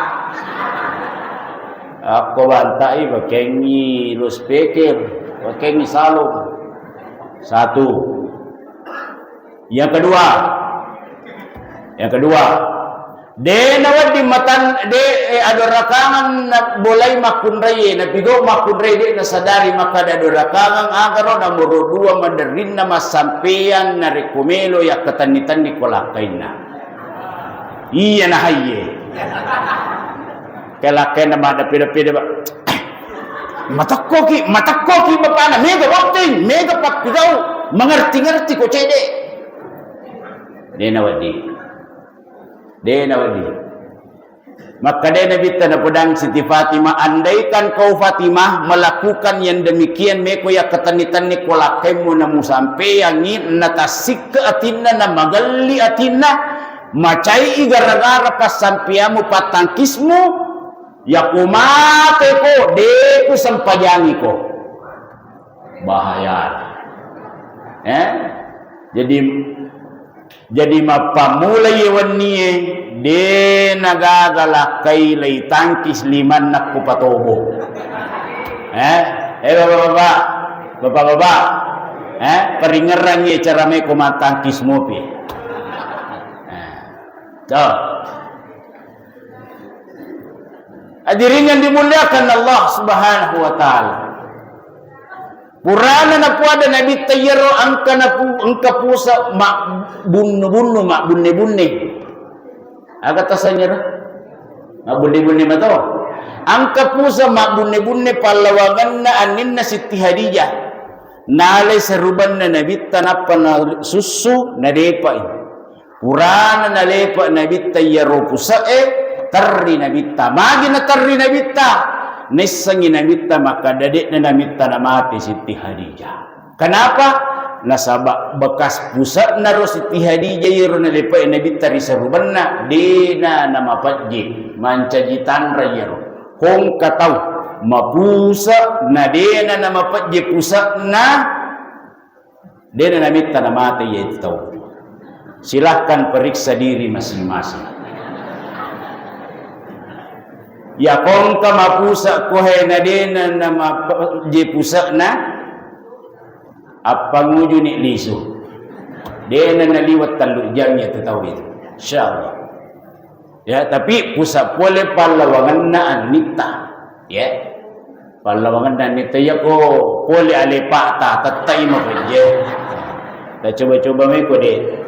Aku bantai bakengi lu speaker, bakengi salum. Satu. Yang kedua, denawad di matan ado rakangan na bolay makunray na pigo makunray di na sadari makada ado rakangan agaro na muro dua madarin na masampean na rekumelo ya katanitan ni kolakay na. Iya na haye. Kalakay na madapida-pida ba? Matakoki bapak na mega wakting, mega papigaw, mengerti-ngerti ko cede. Denawadi. Maka dia Nabi na pedang Siti Fatimah, andaikan kau Fatimah melakukan yang demikian meko ya ketanitan ni kolakemu namu sampai yang ini natasik ke atina na magali atina macai gara-gara pas sampiamu patangkismu ya kumate ko deku sampajangi ko bahaya. Jadi mapamulay waniye de nagagala kay lay tangkis liman nak kupatobo. Bapak. Peringeran ye cara me kumatangkis mo pi. Hadirin yang dimuliakan Allah Subhanahu wa taala. Purana na po ada Nabi Tayyaro angka pusa mak bunnu mak bunne. Agak tasanya mak bunne mato. Angka pusa mak bunne palawangan na anin na Siti Hadijah. Nalay seruban na Nabi tanapa na susu na depa. Purana na lepa Nabi Tayyaro pusa tarri Nabi ta. Magi na tarri Nabi ta. Nisangin namita maka dadik na namita na mati Siti Hadijah. Kenapa? Nasaba bekas pusat naro Siti Hadijah yiro na lepa nabita risaruban na dina na mapatji mancajitan rayero. Kung kataw mapusa na dina na mapatji pusat na dina namita na mati yito. Silahkan periksa diri masing-masing. Ya kong ka mapusa ko he na din na mapusa na apa nguju ni lisu dia na naliwat talu jam ya tatawid insyaallah ya tapi pusa pole palawangan na anita ya palawangan na anita ya ko pole alepa ta tatai mo je dah coba me ko de.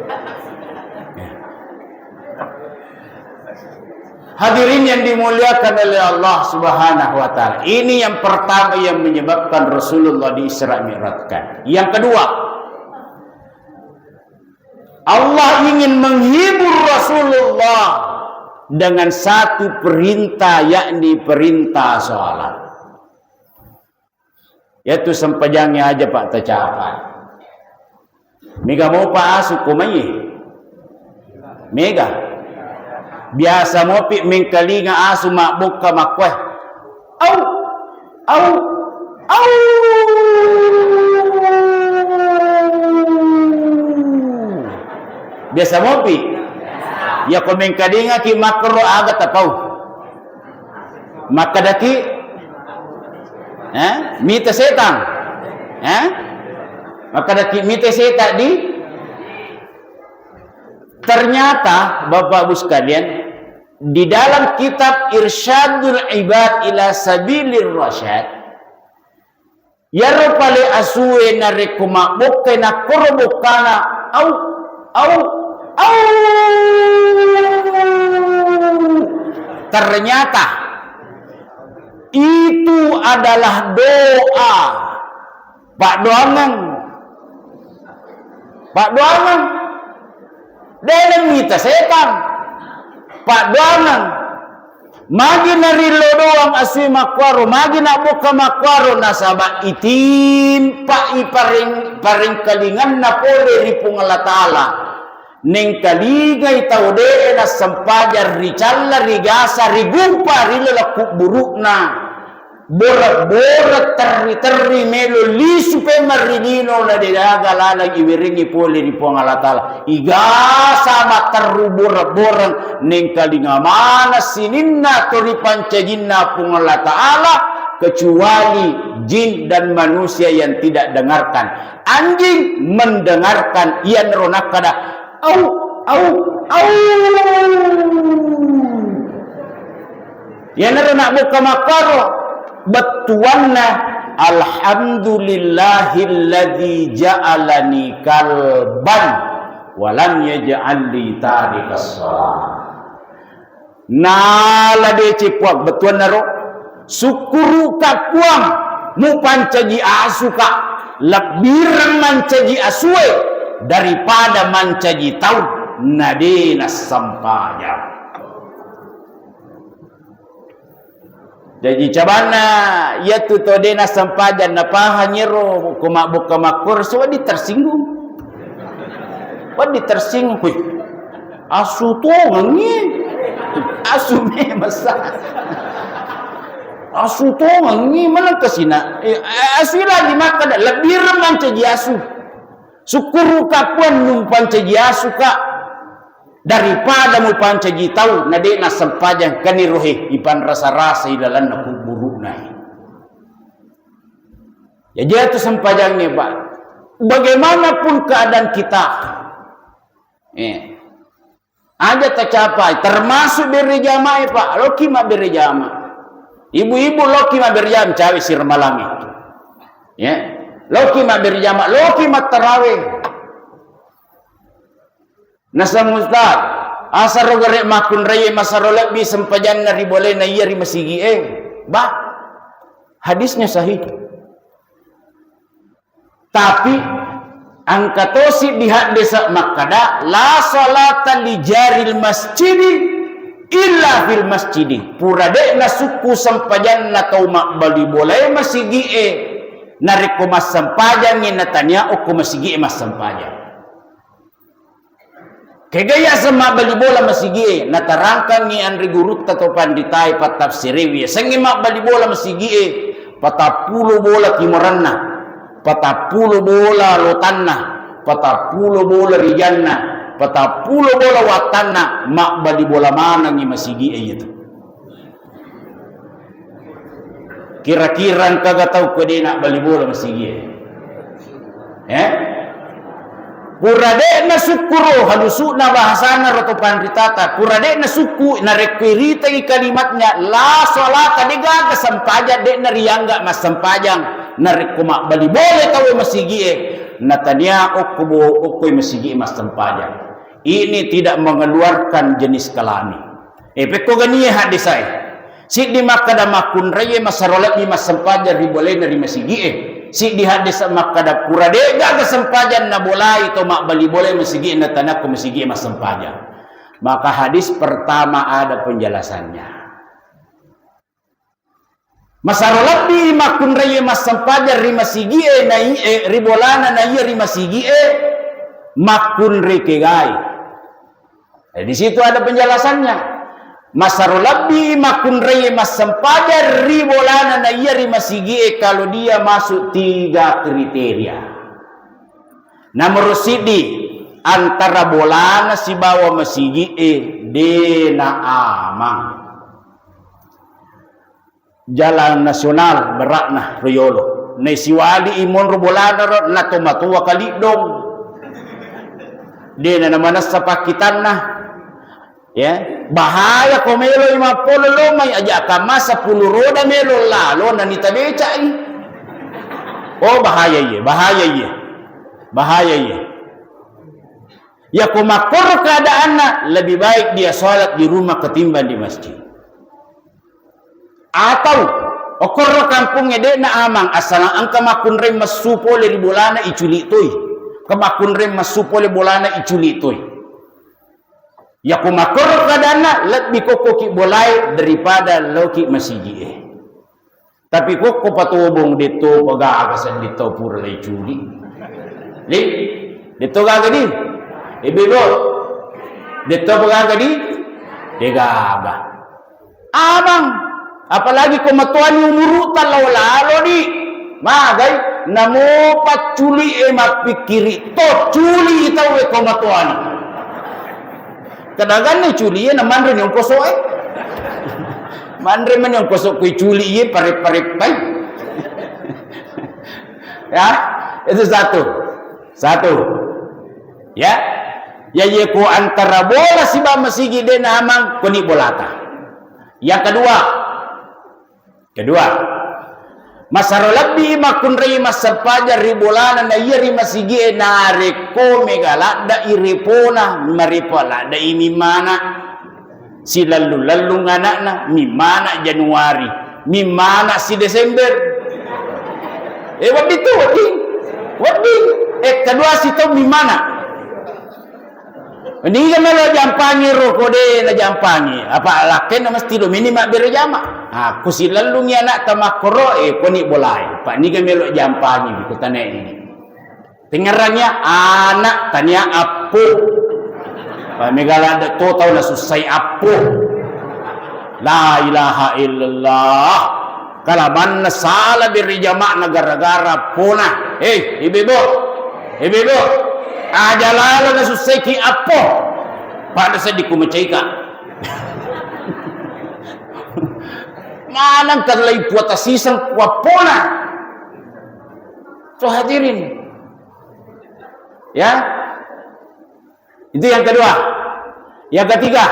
Hadirin yang dimuliakan oleh Allah Subhanahu wa taala. Ini yang pertama yang menyebabkan Rasulullah diisra mi'rajkan. Yang kedua, Allah ingin menghibur Rasulullah dengan satu perintah, yakni perintah salat. Yaitu sempajangnya aja Pak tercapai. Mega mau Pak asu kumai. Mega biasa mopi mengkalinga asu makbuk ka makweh. Au. Biasa mopi. Ya ko mengkalinga ki makro aga tapau. Makadaki mita setan. Makadaki mita setan di. Ternyata Bapak Ibu sekalian, di dalam kitab Irsyadul Ibad ila Sabilir Rasyad, yaro pale asue na rekumabok kay na korobokana au. Ternyata itu adalah doa Pak Doangan. Dalam mita setan. Pak Doangan magi narilo doang asui makwaro magi nak buka makwaro nasaba itim pa paring kalingan na pole ripung Allah Ta'ala neng kaligay taude na sampajar ricalla rigasa rigumpa rilalaku buruk na borat terri melo lisu pe marinino na didaga lalang iwiringi pole ripung Allah Ta'ala igasa materru borat neng kalingamana sininna tori pancajinna pung Allah Ta'ala kecuali jin dan manusia yang tidak dengarkan. Anjing mendengarkan ian ronakada au yang ronak buka makaro betuanna alhamdulillahilladzi ja'alani kalban walam yaj'al li tarikas shalah. Nala de cipuak betuan naro sukuru kakuang mu pancaji asuka lebih mancaji asue daripada mancaji tahu nadina sampaya. Jadi cabana ya tu todena sampajan napa hanyero kumak buka makur so ditersinggung. Wadi tersinggung. Asu to ngi. Asu me masa. Asu to ngi mana kesina. Asu lagi makan lebih reman caji asu. Sukuru kapuan numpan caji asu ka. Daripada mu pancaji tahu nade na sampajan kaniruhi ipan rasa-rasa idalan na kuburu nai. Ya dia tu sampajang ni Pak. Bagaimanapun keadaan kita, ada tercapai termasuk berjamaah Pak. Loki mak berjamaah. Ibu-ibu loki mak berjamaah cawe sir malam itu. Ya. Loki mak berjamaah, loki mak tarawih. Nasa mustad asaro garek makun raya masarolak bi sempajan nari boleh na iya masigi bah hadisnya sahih tapi angkatosi di hadis makada la salata li jaril masjidi illa fil masjidi purade na suku sempajan na tau mak bali boleh masigi nariko mas sempajan ni natanya o ko masigi mas sempajan. Kegaya sama bali bola masigi natarangkan ni Andri Gurut atau panditai patafsiriwi sengi mak bali bola masigi patapulo bola timuranna patapulo bola lotanna patapulo bola rijanna patapulo bola watanna mak bali bola mana ni masigi itu kira-kira kagak tahu kode nak bali bola masigi Purade na sukuro halusu na bahasana roto pandritata. Purade na suku na rekwirita i kalimatnya la salata diga kesampajan de na riangga mas sampajang na rekuma bali boleh tahu masigi natania okuy masigi mas sampajang. Ini tidak mengeluarkan jenis kalami. Peko gani hadis saya. Si di makada makun raya masarolat di mas sampajang riboleh na masigi si di hadis makada pura dega kesempajan na bolai to mak bali boleh masigi na tanak ko masigi mas sempajan. Maka hadis pertama ada penjelasannya. Masarolat di makun raya mas sempajan ri masigi na ribolana na iya ri masigi makun rekegai. Di situ ada penjelasannya. Masarulabi makun reye mas sempajar ribolana na iya rimasigi kalau dia masuk 3 kriteria. Nomor sidi antara bolana si bawa masigi dena amang. Jalan nasional berakna royolo. Ne siwali imon robolana ro na tomatua kalidong. Dena namana sa pakitanna. Ya, bahaya ko melo 50 lomay aja ka mas 10 roda melo lalo na nita beca oh bahaya ye ya ko makor keadaanna lebih baik dia salat di rumah ketimbang di masjid atau okor kampungnya de na amang asal angka makun rem masupole di bolana iculi toy kemakun rem masupole bolana iculi toy Ya ku makor kadana lebih koko ki bolai daripada loki masigi. Tapi koko patubong dito pag-aagasan dito pura lay culi. Li dito gagadi. Ibibo. Dito pag-agadi. Degaga. Abang, apalagi kumatuan yung murutan lalo di. Magay, namo paculi mapikiri to culi itaw kumatuan. Kadagan ni culi naman rin yung koso man rin man yung koso ko'y culi parip-parip pay. Ya, itu satu. Ya, ya ko antara bola si ba masigi din amang kuni bolata. Yang kedua, masarolabi makunrei masapaja ribolana na yeri masigi na reko megala da iripona maripola da imimana si lalu anak na mimana Januari mimana si Desember wadi kedua si tau mimana ini kan melo jampangi rokode na jampangi apa laken na mesti do minima berjama aku si lalu ni anak tamakoro koni bolai pak ni kan melo jampangi ko tanai ini dengarannya anak tanya apu pak megala da to tau na susai apu la ilaha illallah kalaban na sala berjama na gara-gara puna ibu ajalala na susay ki apo pada sa di kumacayka manang terlay puatasisang wapona. So hadirin ya, itu yang kedua. Yang ketiga,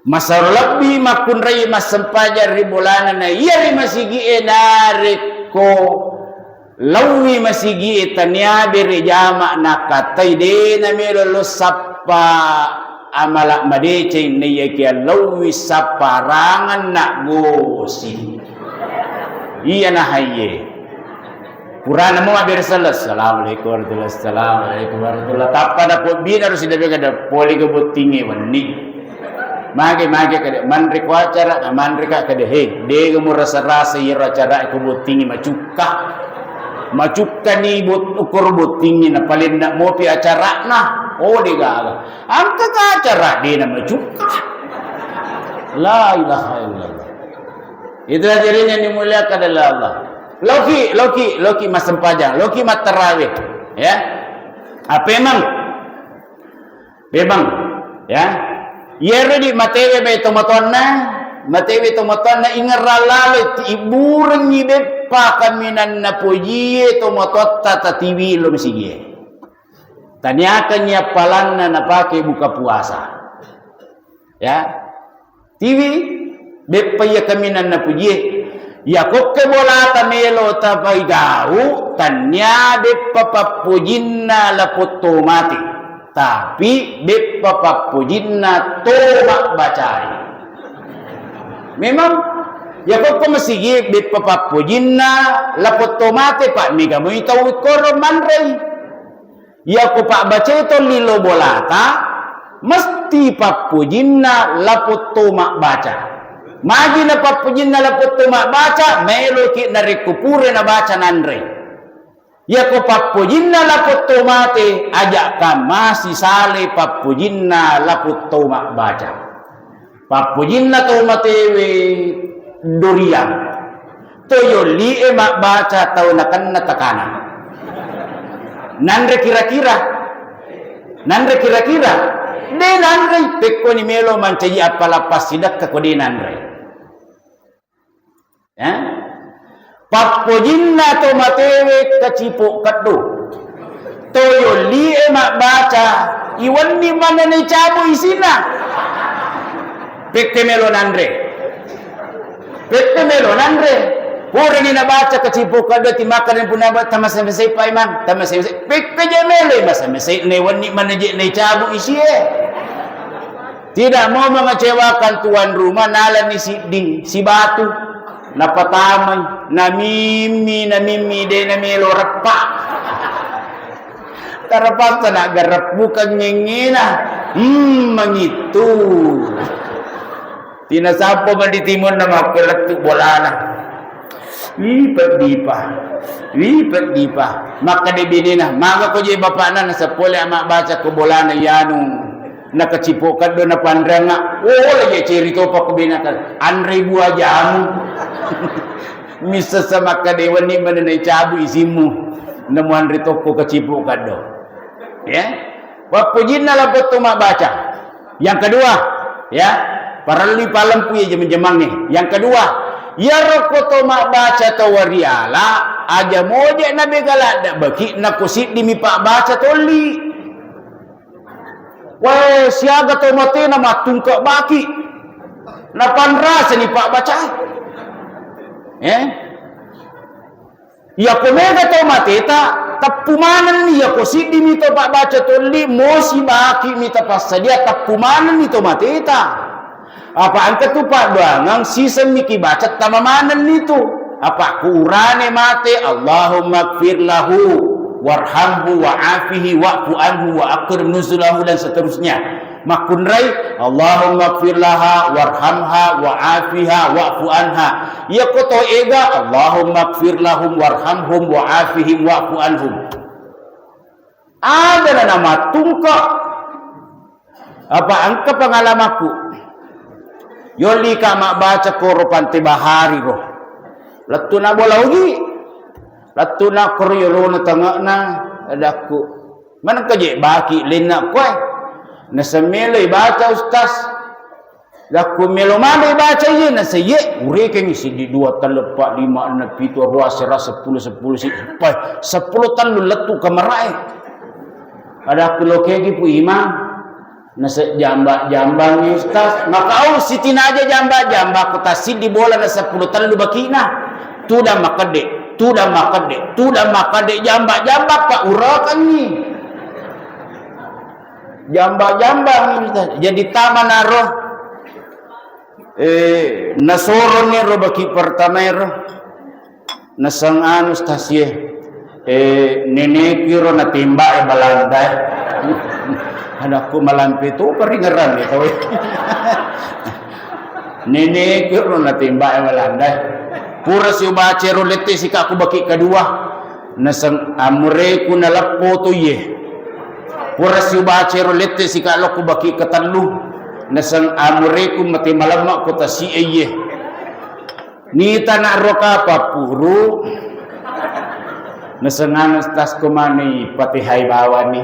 masarulabi makunray masampaja ribulana na iyari masigi enareko lawi masigi tanya berjama nakatay de na melolo sapa amala madece niya kaya lawi sa parangan na gosi iya na haye Purana mo abirsala assalamualaikum warahmatullahi wabarakatuh tappada ko bina ro sinabi kada poli ko butingi wani mage kada manri ko acara manri ka kada de mo rasa ira acara ko butingi macuka ni but ukur butingi na palinda mo pi acara na di gaga angka ka acara di na macuka la ilaha illallah itu hadirin yang dimuliakan oleh Allah. Loki masempajang loki matarawih ya apa memang ya yere di matewe be tomatonna ingaralalit iburang ibe pa kaminan na pujiye tomatotta tatiwi lo misigie tanyakan niya palang na napake buka puasa ya TV bepa ya kaminan na pujiye ya kokke bolata melo tapaigau tanya bepa papujinna laputomati tapi bepa papujinna tomak bacai memang ya kok masigi bit papapujinna lapot tomate pak mega mo itaw koro manrey ya ko pak baca itu lilo bolata mesti papujinna lapot tomak baca magi na papujinna lapot tomak baca melo ki narikupure na baca nanrey ya ko papujinna lapot tomate ajak ka masih sale papujinna lapot tomak baca papujinna tomatewe durian toyo li emak baca tau nakan natakana nanre kira-kira de nanre pekko ni melo mancayi apala pasidak ka kodi nanre ya papujinna tomatewe kacipo kaddo toyo li emak baca iwan ni mana ni cabu isina Pekte melo nandre pura ni nabaca kacipo kada timakan yang punaba tamasay pa imam tamasay pekte melo masamay newan ni manaje ni cabu isiye tidak mau mengecewakan tuan rumah nalan ni si batu napatamay namimi de na melo repak tarapak na garap bukan ngingina Mengitu. Tina sapa man di timur nama keletuk bolana. Wipet dipa. Maka dibinina, maka ko je bapana na sa pole ama baca ko bolana yanung. Nakacipokan do na pandrang lagi cerita pa ko binatan Andre buah jamu misa sa makadewan ni mananay cabu isimu namuan rito ko kacipokan do ya wapujin na labot baca. Yang kedua ya para li palam puya jaman-jaman nih. Yang kedua ya roko baca to wariala aja moje na begalada baki na kusit di mipa baca toli. Wah, siaga to mati na matungka baki. Na panrasa ni Pak baca. Ya komega to mati ta tapumanan ni ya ko sidi mi to Pak baca to li mosi baki mi ta pasadia tapumanan ni to mati ta. Apa angkat tu Pak bangang sisa miki baca tamamanan itu. Apa Qur'ane mati Allahumma gfir lahu warhamhu wa'afihi wa'fu anhu wa akrim nuzulahu dan seterusnya. Makunrai Allahumma gfir laha warhamha wa'afiha wa'fu anha. Ya koto ega Allahumma gfir lahum warhamhum wa'afihim wa'fu anhum. Ada na nama tungka. Apa angka pengalamanku? Yoli ka mak baca koro pante bahari ko. Latu na bola ugi. Latu nak koryolo na tangak na adaku mana kaje baki lena koy na semele baca ustaz laku melo mana baca ye na seye ure ke misi di 2 3 4 5 6 7 ruas 10 si pai 10 talu letu kamarai adaku lokegi pu imam na jambang ni ustaz maka au sitina aja jamba ko tasid di bola na 10 talu bakina tu dah makade tuda makade jambak pak urakan ni jambak ni jadi taman naroh nasoron ni ro baki pertama ro nasang anu stasye nenek kiro na timba balandai anakku malampi tu peringeran ya tahu nenek kiro na timba balandai pura si baca rolete si kaku baki kedua nasang amure ku nalapo to ye pura si baca rolete si kaku baki ketalu nasang amure ku mati malamak ko ta si ye ni tanah roka papuru nasang anas tas kumani patihai bawani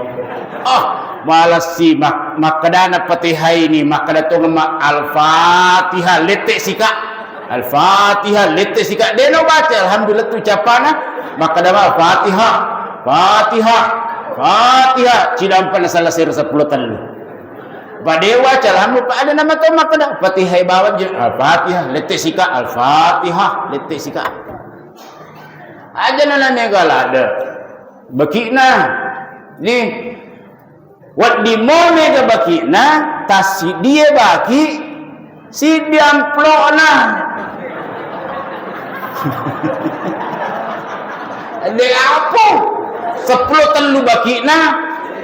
malas si makadana patihai ni makadato ma al-fatihah lete si kak Al-Fatihah lete sika deno baca alhamdulillah tu capana maka dama Fatihah cidampan salah sir 10 talu padewa alhamdulillah ada nama to maka dah Fatihah bawa Al-Fatihah lete sika Al-Fatihah lete sika aja nana negala ada bakina ni wat di mone ga bakina tasi dia baki si diamplok na ada apa 10 telu baki na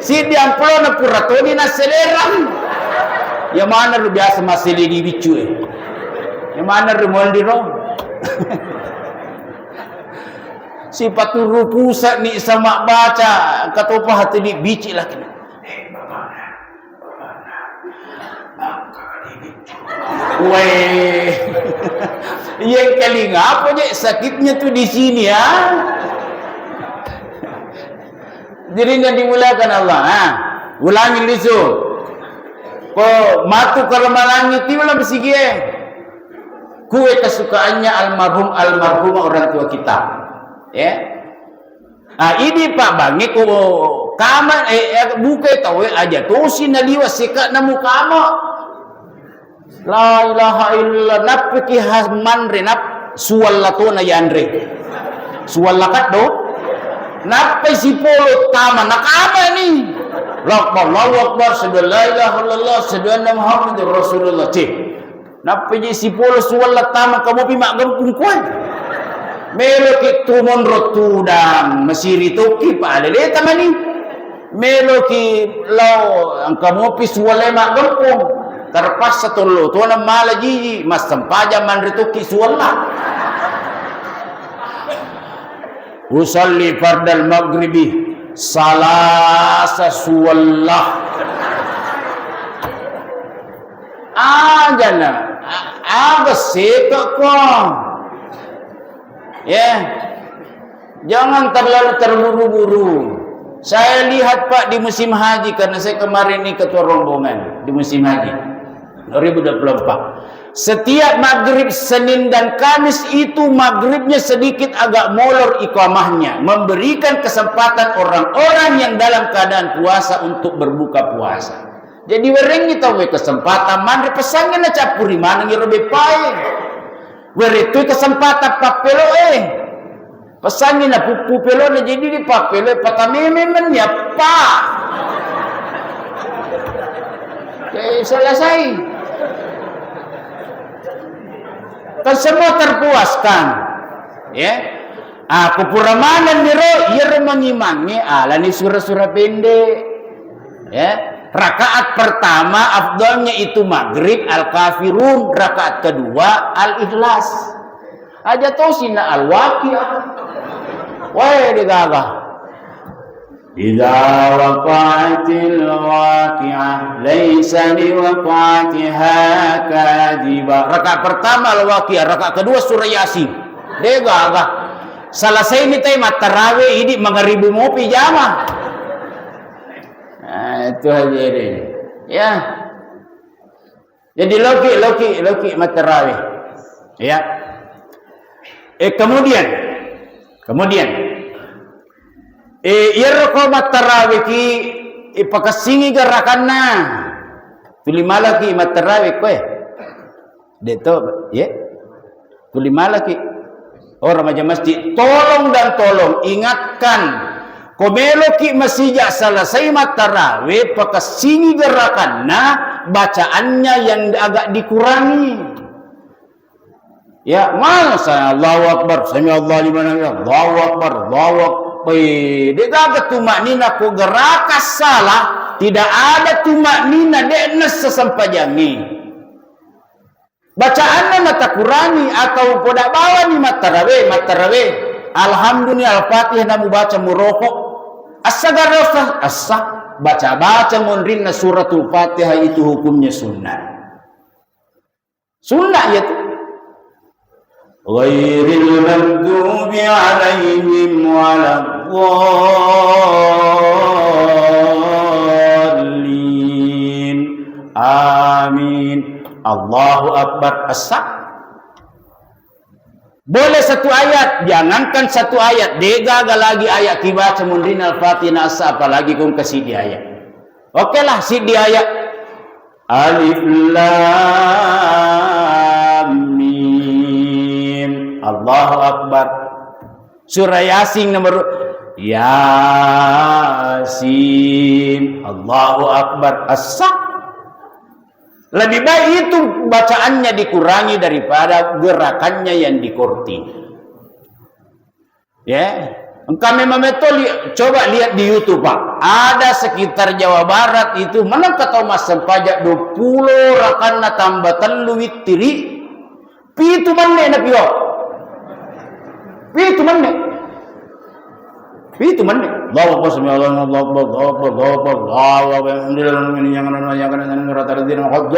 si diamplok na puratoni na seleran yang mana lu biasa masih di bicu yang mana lu mondiro si paturu pusat ni sama baca katopa hati di bici lah kena weh, yang kali ngapa je sakitnya tuh di sini ya. Jadi yang dimulakan Allah, ulangi lisu. Ko matu karamalangi ti wala bersige. Kue kesukaannya almarhum orang tua kita. Ya. Ini Pak Bangi ko kaman buka tahu aja tuh sinaliwa sika namu kama. La ilaha illallah napiki hasman renap suwalatona yandre suwalakat do napai si polo tama nakama ni Allahu akbar la ilaha illallah sadana muhammadur rasulullah cik napai si polo suwalat tama kamu pimak gampung kuat melo ki tumon rotudang masiri toki pa alele tamani melo ki lau ang kamupis walema gempung terpas satullo tuan mala jiji mas sempaja manrituki suwalla usalli fardal maghribi salasa suwallah jana seka kau ya jangan terlalu terburu-buru. Saya lihat Pak di musim haji, karena saya kemarin ini ketua rombongan di musim haji 2024. Setiap maghrib Senin dan Kamis itu maghribnya sedikit agak molor iqamahnya, memberikan kesempatan orang-orang yang dalam keadaan puasa untuk berbuka puasa. Jadi wereng kita kesempatan mandre pesangnya na capuri mana ngi robe pae. Were itu kesempatan papelo pesangin na pupelo na jadi di papelo patameme ya pa. Selesai. Kan semua terpuaskan. Ya. Kupuramanan niro iro mengimangi alani surah-surah pendek. Ya. Rakaat pertama afdalnya itu maghrib al-kafirun, rakaat kedua al-ikhlas. Aja tahu sina al-waqi'ah. Wah, digagah. Idza waqa'atil waqi'ah laisa liwaqa'atiha kadhiba. Rakaat pertama al-waqi'ah, rakaat kedua surah Yasin. Digagah. Selesai ni tema tarawih ini mangaribu mau pijama. Itu hadirin. Ya. Jadi loki matarawih. Ya. Kemudian irko matarawih ki ipakasingi gerakanna. Tulima lagi matarawih kowe. Deto, ya. Tulima lagi. Orang remaja masjid, tolong ingatkan. Komelo ki masijak selesai matarawih pakasingi gerakanna bacaannya yang agak dikurangi. Ya, masa Allahu Akbar, sami Allah liman hamidah, Allahu Akbar, Allahu Akbar. Deka tumaknina ko gerakas salah, tidak ada tumaknina dekna sesampajangi. Bacaannya mata kurangi atau podak bawa ni matarawih. Alhamdulillah Al-Fatihah namu baca murokok. As-sagarofah baca munrinna suratul Fatihah itu hukumnya sunnah. Sunnah ya tu. Ghairil maghdubi alaihim waladdallin. Amin. Allahu Akbar. Boleh satu ayat, jangankan satu ayat, degaga lagi ayat dibaca mundrin al-Fatihah asa, apalagi kung kasih di ayat. Oke lah, si di ayat. Alif Lam Mim. Allahu Akbar. Surah Yasin nomor Yasin. Allahu Akbar. Lebih baik itu bacaannya dikurangi daripada gerakannya yang dikorti. Ya, kami memetoli, coba lihat di YouTube Pak. Ada sekitar Jawa Barat itu mana kata mas sempajak 20 rakanna tambah telu witiri. Pitu manne na piyo. Pitu manne. Itu mana? Allahu Akbar, Allahu Akbar, Allahu Akbar, Allahu Akbar, Allahu Akbar.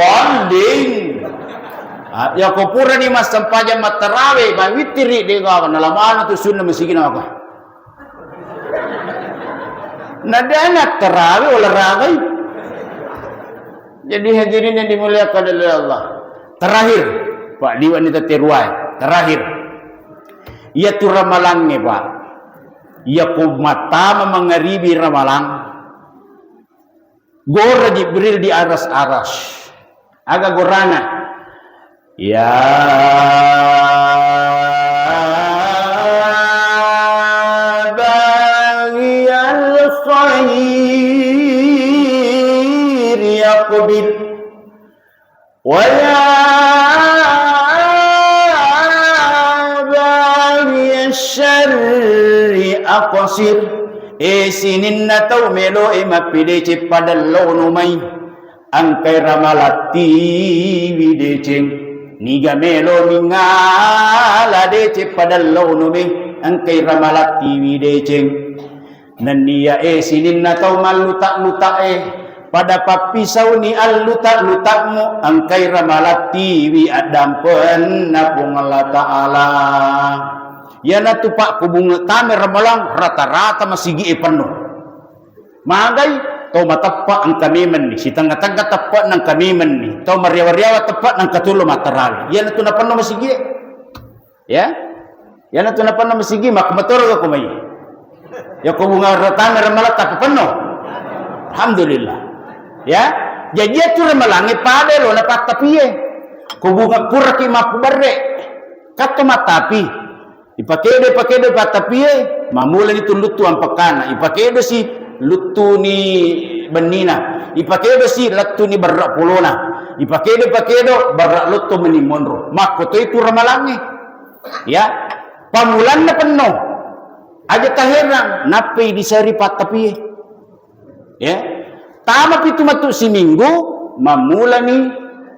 Ya kopura ni mas sampaja matarawe, mawitiri dengar nalaman tu sunnah masikin apa? Nadana tarawih olahraga. Jadi hadirin yang dimuliakan oleh Allah. Terakhir, Pak Diwan itu terwai. Terakhir, ia tu ramalangnya Pak. Yakub mata mengeribi ramalan. Gora Jibril di aras-aras. Agak gorana. Ya baghiyal khair yaqbil wa ya baghiyash syarri aqsir sinin na tau melo mapidece padallo numay angkay ramalati videceng niga melo mingala dece padallo numay angkay ramalati videceng naniya sinin na tau malutak-lutak pada papisaw ni allutak-lutakmu angkay ramalati wi adampen na kung Allah Ta'ala. Yan na tupak kubunga tami ramalang rata-rata masigi penuh. Magay, tau matapa ang kamiman ni. Si tangga-tangga tapat ng kamiman ni. Tau mariawa-riawa tapat ng katulo matarali. Yan na ito na penuh masigi. Ya? Yan na ito na penuh masigi. Makamaturo ka kumay. Ya kubunga ratami ramalang tapi penuh. Alhamdulillah. Ya, jadi itu ramalangi pada lo na patapiye. Kubunga pura ki mapubarre. Kato matapi. Ipakedo patapiye. Mamula ni lutu ang pakana. Ipakedo si lutu ni benina. Ipakedo si lutu ni barak pulona. Ipakedo barak lutu meni monro. Makoto itu ramalangi. Ya, pamulan na penuh. Aja tahirang napi disari patapiye. Ya. Tama pitu matu si minggu mamula ni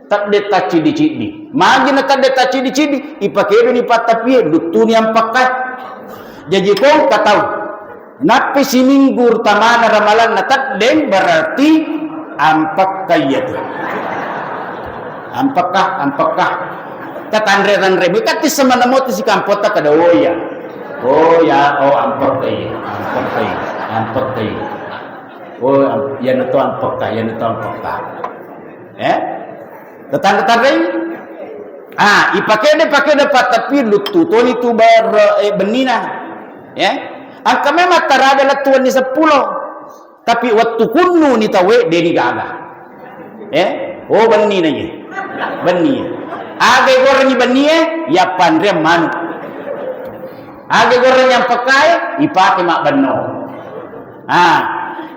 tak deta cidi-cidi. Magi na tak deta cidi-cidi ipakedo ni patapie lutu ni ampakat. Jadi kau katau napi si minggu tamana ramalan na tak den berarti ampak kaya tu. Ampakah. Tatandre bukan ti semana mo ti si kampota kada oya. Ampak kaya. Yan ito ang pagka. Tetangga-tangga ipakede patapi lututon itu bar benina. Ang kami matarada latuan ni 10. Tapi waktu kunu ni tawe deni gaga. Benina ye. Benina. Agay goreng ni benina ya pandre manu. Agay goreng yang pakai ipake mak beno.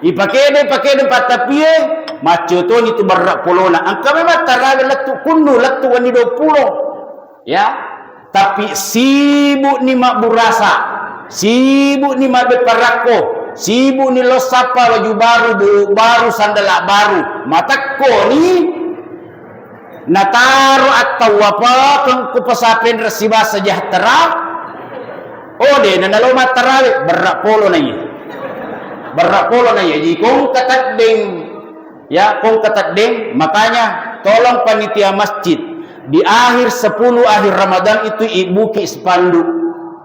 Ipakedo patapie macuton itu barak polona. Ang kami mataraga latu kunu latu wani 20. Ya. Tapi sibuk ni mak burasa. Sibuk ni mak beparako. Sibuk ni losapa baju baru sandala baru. Matako ni nataro atau apa kang kupasapin resiba sejahtera. De nanalo mataraga barak polona ye. Berapolo na jadi kung katading makanya tolong panitia masjid di akhir 10 akhir Ramadan itu ibuki spanduk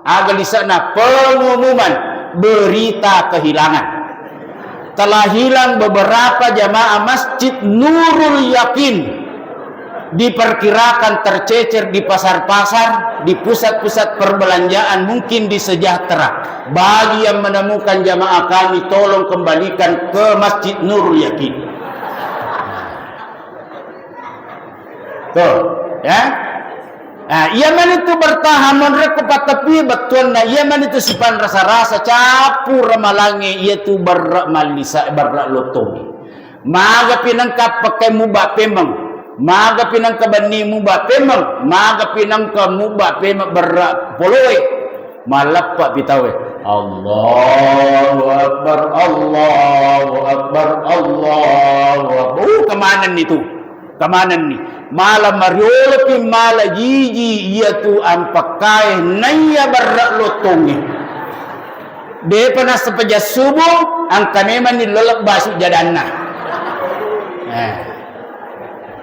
agar di sana pengumuman berita kehilangan. Telah hilang beberapa jamaah masjid Nurul Yakin. Diperkirakan tercecer di pasar-pasar, di pusat-pusat perbelanjaan, mungkin di Sejahtera. Bagi yang menemukan jamaah kami, tolong kembalikan ke Masjid Nurul Yakin. Tuh, ya. Yaman itu bertahan mereka tapi betul na Yaman itu sipan rasa-rasa capur ramalangi itu bermalisa berlotomi. Maga pinangkap pakai mubah pemang. Maga pinang kabani mubah pemang, maga pinang mubah pemang berak poloy, malapa bitawe. Allahu Akbar, Allahu Akbar, Allahu Akbar. Kemanan itu, kemanan ni. Malam mariolo pi mala jiji ia tu ampakai naya berak lotongi. De panas sepeja subuh, ang kaneman ni lolak basu jadana.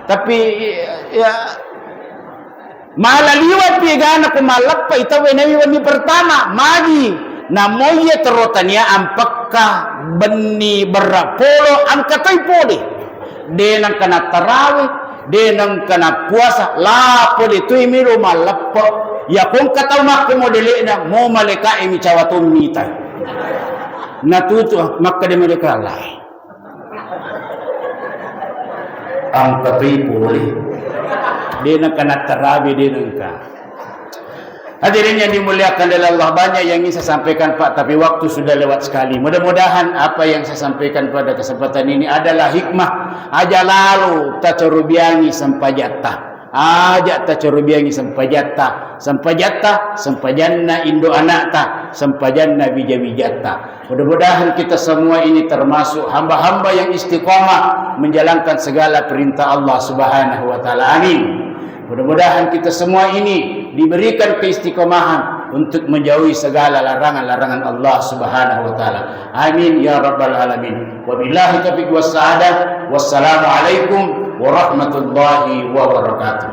Tapi ya malaliwat pigana ko malappa itawe na iwan pertama magi na moye terotanya ampakka benni berapolo ang katay poli de nang kana tarawih de nang kana puasa la poli tu imiro malappa ya kung kataw makko modele na mo malika imi cawatum mita natuto makka de malika lai ang katipuli dia nak kena terawi dia nengka. Hadirin yang dimuliakan oleh Allah, banyak yang ingin saya sampaikan Pak, tapi waktu sudah lewat sekali. Mudah-mudahan apa yang saya sampaikan pada kesempatan ini adalah hikmah aja lalu tacarubiani sampai jatah. ajak ta carubiangi sampajatta sampajanna indo anakta sampajanna bija-bijatta. Mudah-mudahan kita semua ini termasuk hamba-hamba yang istiqamah menjalankan segala perintah Allah Subhanahu wa taala. Amin. Mudah-mudahan kita semua ini diberikan keistiqomahan untuk menjauhi segala larangan-larangan Allah Subhanahu wa taala. Amin ya rabbal alamin. Wabillahi taufiq was sa'adah. Wassalamu alaikum warahmatullahi wabarakatuh.